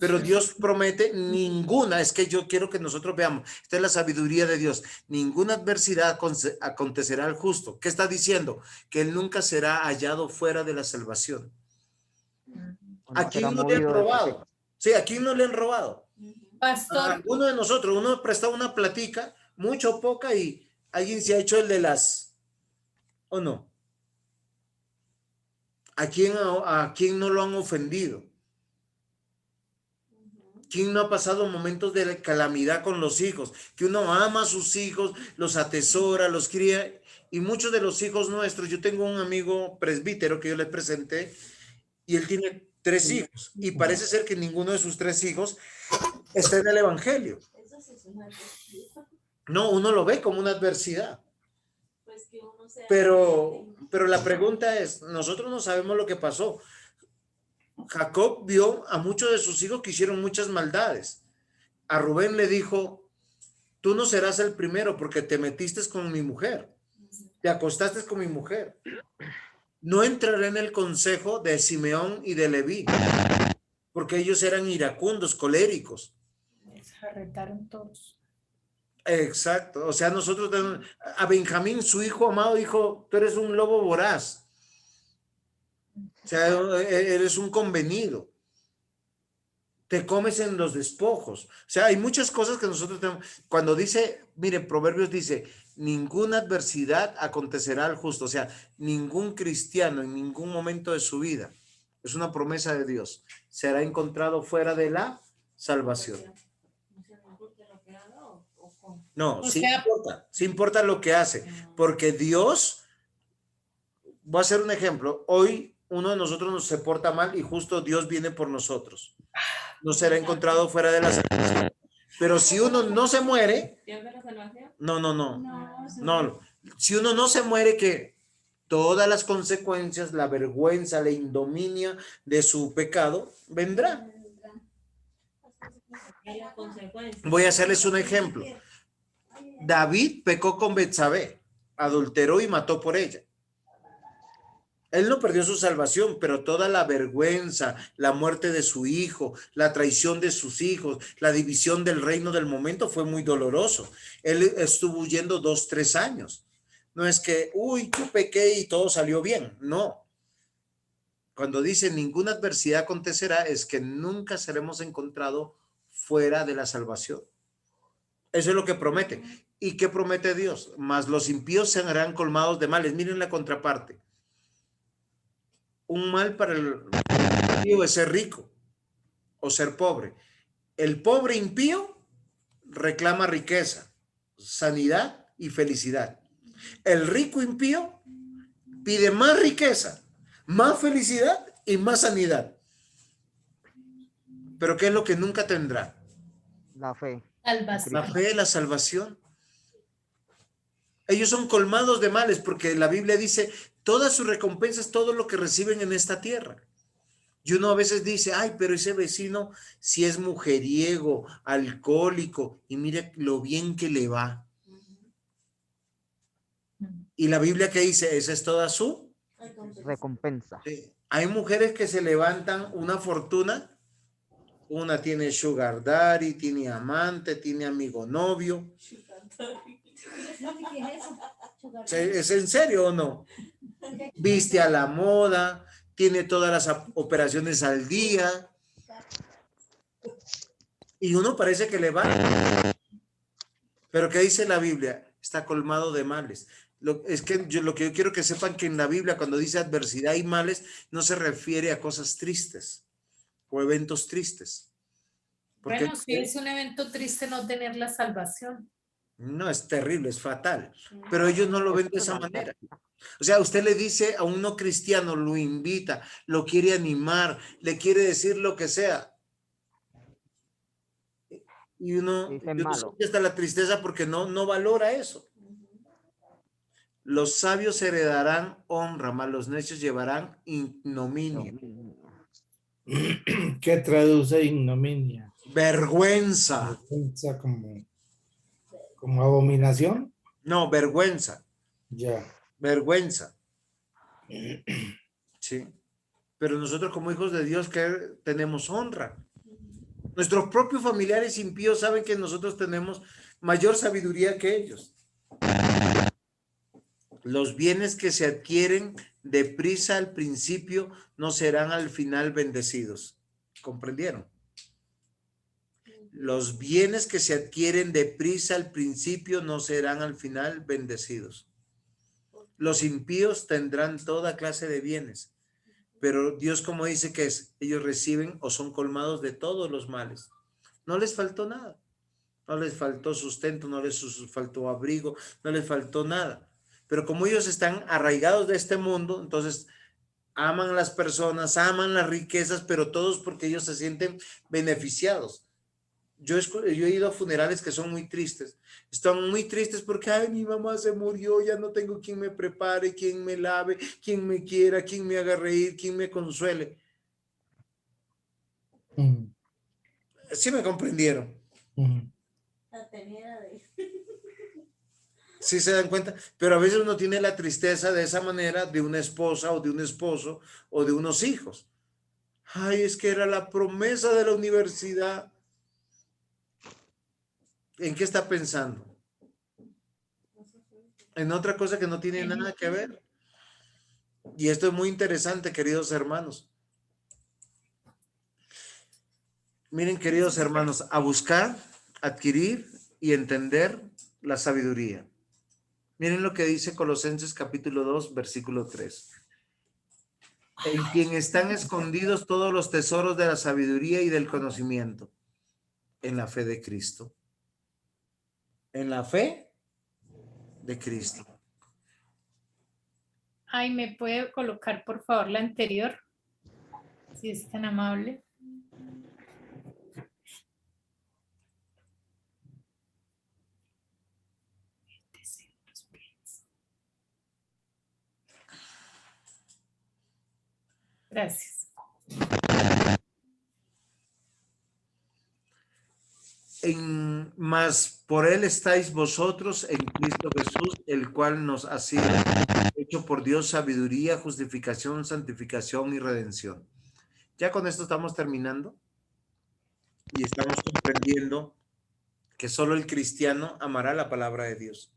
pero Dios promete ninguna, es que yo quiero que nosotros veamos, esta es la sabiduría de Dios, ninguna adversidad acontecerá al justo. ¿Qué está diciendo? Que él nunca será hallado fuera de la salvación. Aquí uno le ha probado. Sí, ¿a quién no le han robado? A Pastor, alguno de nosotros, uno ha prestado una platica, mucho o poca, y alguien se ha hecho el de las, ¿o no? ¿A quién no lo han ofendido? ¿Quién no ha pasado momentos de calamidad con los hijos? Que uno ama a sus hijos, los atesora, los cría. Y muchos de los hijos nuestros, yo tengo un amigo presbítero que yo le presenté y él tiene 3 hijos. Y parece ser que ninguno de sus 3 hijos está en el evangelio. No, uno lo ve como una adversidad. Pero la pregunta es, nosotros no sabemos lo que pasó. Jacob vio a muchos de sus hijos que hicieron muchas maldades. A Rubén le dijo, tú no serás el primero porque te metiste con mi mujer, te acostaste con mi mujer. No entraré en el consejo de Simeón y de Leví, porque ellos eran iracundos, coléricos. se arretaron todos. Exacto, o sea, nosotros a Benjamín, su hijo amado, dijo, tú eres un lobo voraz. O sea, eres un convenido. Te comes en los despojos. O sea, hay muchas cosas que nosotros tenemos. Cuando dice, mire, Proverbios dice, ninguna adversidad acontecerá al justo. O sea, ningún cristiano en ningún momento de su vida, es una promesa de Dios, será encontrado fuera de la salvación. No, sí importa lo que hace, porque Dios, voy a hacer un ejemplo, hoy uno de nosotros se porta mal y justo Dios viene por nosotros. No será encontrado fuera de la salvación. Pero si uno no se muere, no. Si uno no se muere, que todas las consecuencias, la vergüenza, la ignominia de su pecado vendrá. Voy a hacerles un ejemplo. David pecó con Betsabé, adulteró y mató por ella. Él no perdió su salvación, pero toda la vergüenza, la muerte de su hijo, la traición de sus hijos, la división del reino del momento fue muy doloroso. Él estuvo huyendo 2, 3 años. No es que, yo pequé y todo salió bien. No. Cuando dice ninguna adversidad acontecerá, es que nunca seremos encontrados fuera de la salvación. Eso es lo que promete. ¿Y qué promete Dios? Mas los impíos serán colmados de males. Miren la contraparte. Un mal para el impío es ser rico o ser pobre. El pobre impío reclama riqueza, sanidad y felicidad. El rico impío pide más riqueza, más felicidad y más sanidad. Pero ¿qué es lo que nunca tendrá? La fe. La fe, la salvación. Ellos son colmados de males porque la Biblia dice, todas sus recompensas, todo lo que reciben en esta tierra. Y uno a veces dice, pero ese vecino si es mujeriego, alcohólico, y mire lo bien que le va. Y la Biblia que dice, esa es toda su recompensa. Sí. Hay mujeres que se levantan una fortuna, una tiene sugar daddy, tiene amante, tiene amigo novio. ¿Es en serio o no? Viste a la moda, tiene todas las operaciones al día y uno parece que le va. Pero ¿qué dice la Biblia? Está colmado de males. Lo que yo quiero que sepan que en la Biblia cuando dice adversidad y males no se refiere a cosas tristes o eventos tristes. Porque bueno, si es un evento triste no tener la salvación. No, es terrible, es fatal. Pero ellos no lo ven de esa manera. O sea, usted le dice a un no cristiano, lo invita, lo quiere animar, le quiere decir lo que sea. Y uno siente hasta la tristeza porque no valora eso. Los sabios heredarán honra, mas los necios llevarán ignominia. ¿Qué traduce ignominia? Vergüenza. Vergüenza como abominación. No, vergüenza. Ya. Vergüenza. Sí. Pero nosotros como hijos de Dios que tenemos honra. Nuestros propios familiares impíos saben que nosotros tenemos mayor sabiduría que ellos. Los bienes que se adquieren deprisa al principio no serán al final bendecidos. ¿Comprendieron? Los bienes que se adquieren deprisa al principio no serán al final bendecidos. Los impíos tendrán toda clase de bienes, pero Dios, como dice que es, ellos reciben o son colmados de todos los males. No les faltó nada. No les faltó sustento, no les faltó abrigo, no les faltó nada. Pero como ellos están arraigados de este mundo, entonces aman a las personas, aman las riquezas, pero todos porque ellos se sienten beneficiados. Yo he ido a funerales que son muy tristes. Están muy tristes porque, ay, mi mamá se murió, ya no tengo quien me prepare, quien me lave, quien me quiera, quien me haga reír, quien me consuele. ¿Sí me comprendieron? Sí se dan cuenta, pero a veces uno tiene la tristeza de esa manera de una esposa o de un esposo o de unos hijos. Ay, es que era la promesa de la universidad. ¿En qué está pensando? En otra cosa que no tiene nada que ver. Y esto es muy interesante, queridos hermanos. Miren, queridos hermanos, a buscar, adquirir y entender la sabiduría. Miren lo que dice Colosenses capítulo 2, versículo 3. En quien están escondidos todos los tesoros de la sabiduría y del conocimiento. En la fe de Cristo. En la fe de Cristo. Ay, ¿me puede colocar por favor la anterior? Si es tan amable. Gracias. Mas por él estáis vosotros en Cristo Jesús, el cual nos ha sido hecho por Dios sabiduría, justificación, santificación y redención. Ya con esto estamos terminando y estamos comprendiendo que solo el cristiano amará la palabra de Dios.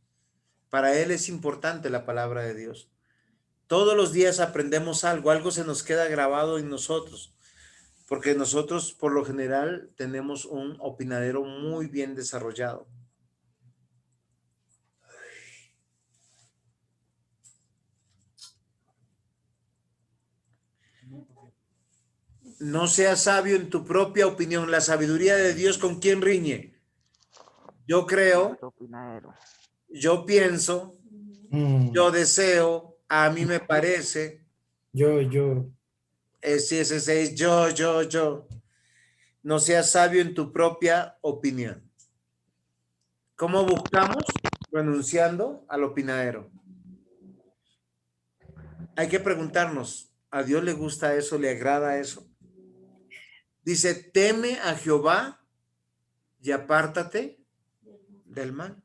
Para él es importante la palabra de Dios. Todos los días aprendemos algo, algo se nos queda grabado en nosotros, porque nosotros por lo general tenemos un opinadero muy bien desarrollado. No seas sabio en tu propia opinión. La sabiduría de Dios, ¿con quién riñe? Yo creo, yo pienso, yo deseo, a mí me parece. Yo. Sí, ese es yo. No seas sabio en tu propia opinión. ¿Cómo buscamos? Renunciando al opinadero. Hay que preguntarnos, ¿a Dios le gusta eso? ¿Le agrada eso? Dice, teme a Jehová y apártate del mal.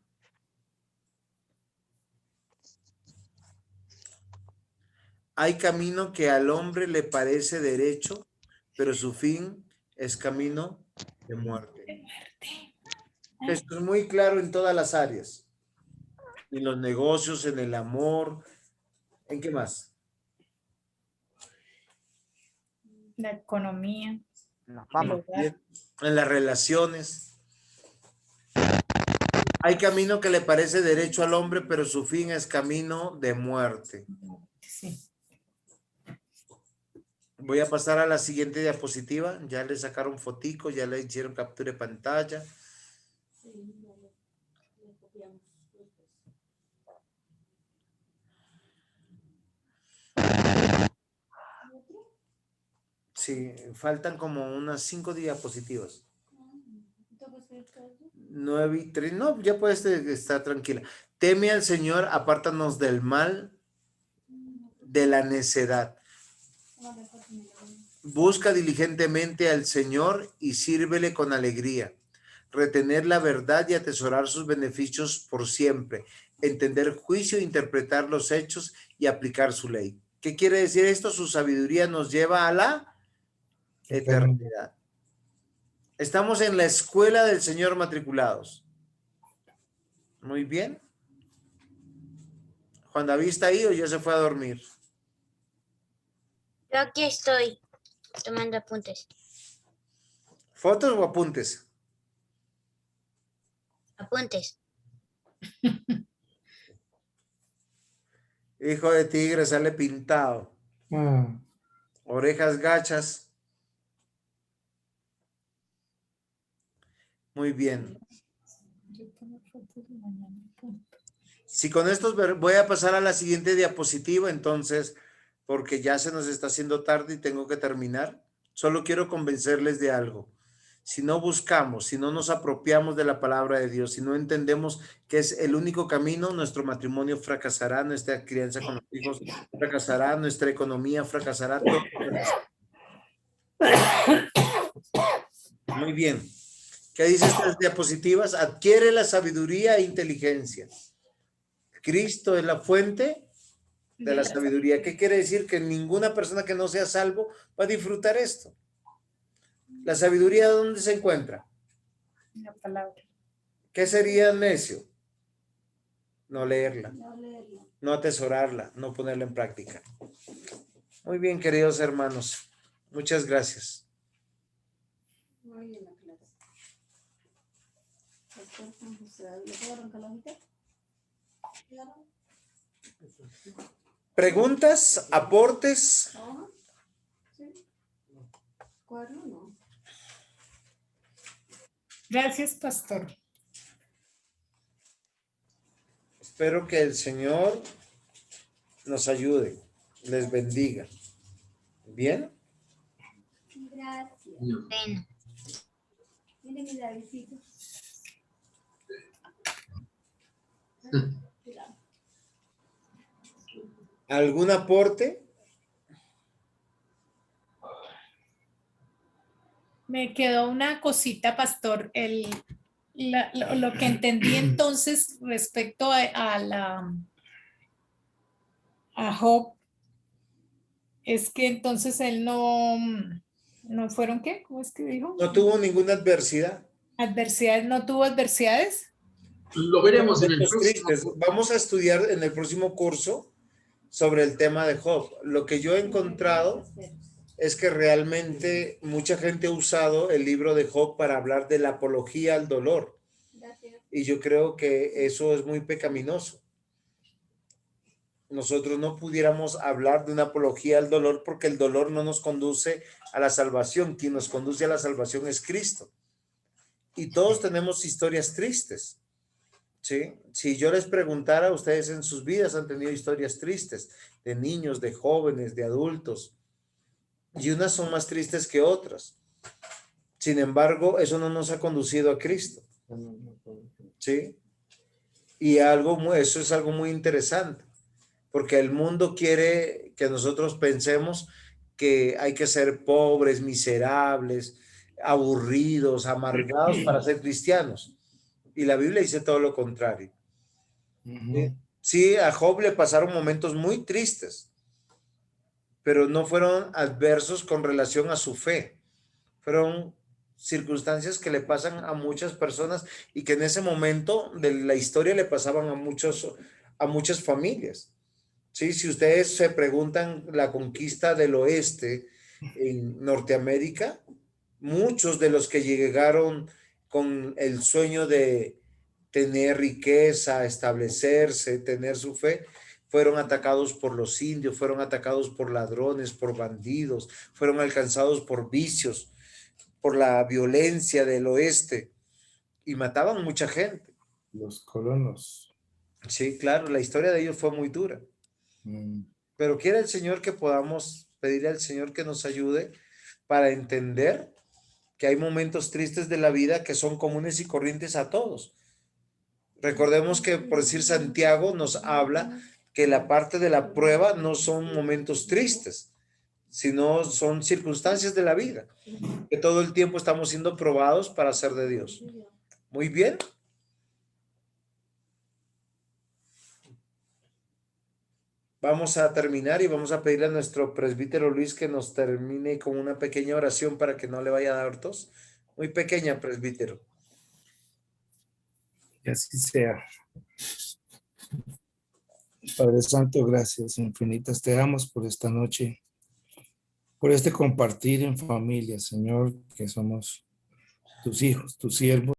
Hay camino que al hombre le parece derecho, pero su fin es camino de muerte. Esto es muy claro en todas las áreas. En los negocios, en el amor. ¿En qué más? La economía. La fama. En las relaciones. Hay camino que le parece derecho al hombre, pero su fin es camino de muerte. Sí. Voy a pasar a la siguiente diapositiva. Ya le sacaron fotico, ya le hicieron captura de pantalla. Sí, faltan como unas 5 diapositivas. 9 y 3, no, ya puedes estar tranquila. Teme al Señor, apártanos del mal, de la necedad. Busca diligentemente al Señor y sírvele con alegría. Retener la verdad y atesorar sus beneficios por siempre. Entender juicio, interpretar los hechos y aplicar su ley. ¿Qué quiere decir esto? Su sabiduría nos lleva a la eternidad. Estamos en la escuela del Señor matriculados. Muy bien. Juan David está ahí o ya se fue a dormir. Yo aquí estoy tomando apuntes. ¿Fotos o apuntes? Apuntes. Hijo de tigre sale pintado. Ah, Orejas gachas. Muy bien. Si con estos voy a pasar a la siguiente diapositiva, entonces, porque ya se nos está haciendo tarde y tengo que terminar. Solo quiero convencerles de algo. Si no buscamos, si no nos apropiamos de la palabra de Dios, si no entendemos que es el único camino, nuestro matrimonio fracasará, nuestra crianza con los hijos fracasará, nuestra economía fracasará, todo fracasará. Muy bien. ¿Qué dice estas diapositivas? Adquiere la sabiduría e inteligencia. Cristo es la fuente de la sabiduría. ¿Qué quiere decir? Que ninguna persona que no sea salvo va a disfrutar esto. ¿La sabiduría dónde se encuentra? La palabra. ¿Qué sería necio? No leerla, no atesorarla, no ponerla en práctica. Muy bien, queridos hermanos. Muchas gracias. ¿Preguntas? ¿Aportes? Gracias, pastor. Espero que el Señor nos ayude, les bendiga. ¿Bien? Gracias. Ven. Mire mi Davidcito. ¿Algún aporte? Me quedó una cosita, pastor. Lo que entendí entonces respecto a Job es que entonces él no fueron, ¿qué? ¿Cómo es que dijo? No tuvo ninguna adversidad. ¿Adversidades? ¿No tuvo adversidades? Lo veremos en el Momentos próximo. tristes. Vamos a estudiar en el próximo curso sobre el tema de Job. Lo que yo he encontrado es que realmente mucha gente ha usado el libro de Job para hablar de la apología al dolor. Y yo creo que eso es muy pecaminoso. Nosotros no pudiéramos hablar de una apología al dolor porque el dolor no nos conduce a la salvación. Quien nos conduce a la salvación es Cristo. Y todos tenemos historias tristes. ¿Sí? Si yo les preguntara, ustedes en sus vidas han tenido historias tristes, de niños, de jóvenes, de adultos, y unas son más tristes que otras. Sin embargo, eso no nos ha conducido a Cristo. ¿Sí? Y eso es algo muy interesante, porque el mundo quiere que nosotros pensemos que hay que ser pobres, miserables, aburridos, amargados para ser cristianos. Y la Biblia dice todo lo contrario. Sí, a Job le pasaron momentos muy tristes, pero no fueron adversos con relación a su fe. Fueron circunstancias que le pasan a muchas personas y que en ese momento de la historia le pasaban a muchas familias. Sí, si ustedes se preguntan la conquista del oeste en Norteamérica, muchos de los que llegaron con el sueño de tener riqueza, establecerse, tener su fe, fueron atacados por los indios, fueron atacados por ladrones, por bandidos, fueron alcanzados por vicios, por la violencia del oeste y mataban mucha gente. Los colonos. Sí, claro, la historia de ellos fue muy dura. Pero quiere el Señor que podamos pedirle al Señor que nos ayude para entender que hay momentos tristes de la vida que son comunes y corrientes a todos. Recordemos que, por decir, Santiago nos habla que la parte de la prueba no son momentos tristes, sino son circunstancias de la vida, que todo el tiempo estamos siendo probados para ser de Dios. Muy bien. Vamos a terminar y vamos a pedirle a nuestro presbítero Luis que nos termine con una pequeña oración para que no le vaya a dar tos. Muy pequeña, presbítero. Que así sea. Padre Santo, gracias infinitas te damos por esta noche, por este compartir en familia, Señor, que somos tus hijos, tus siervos.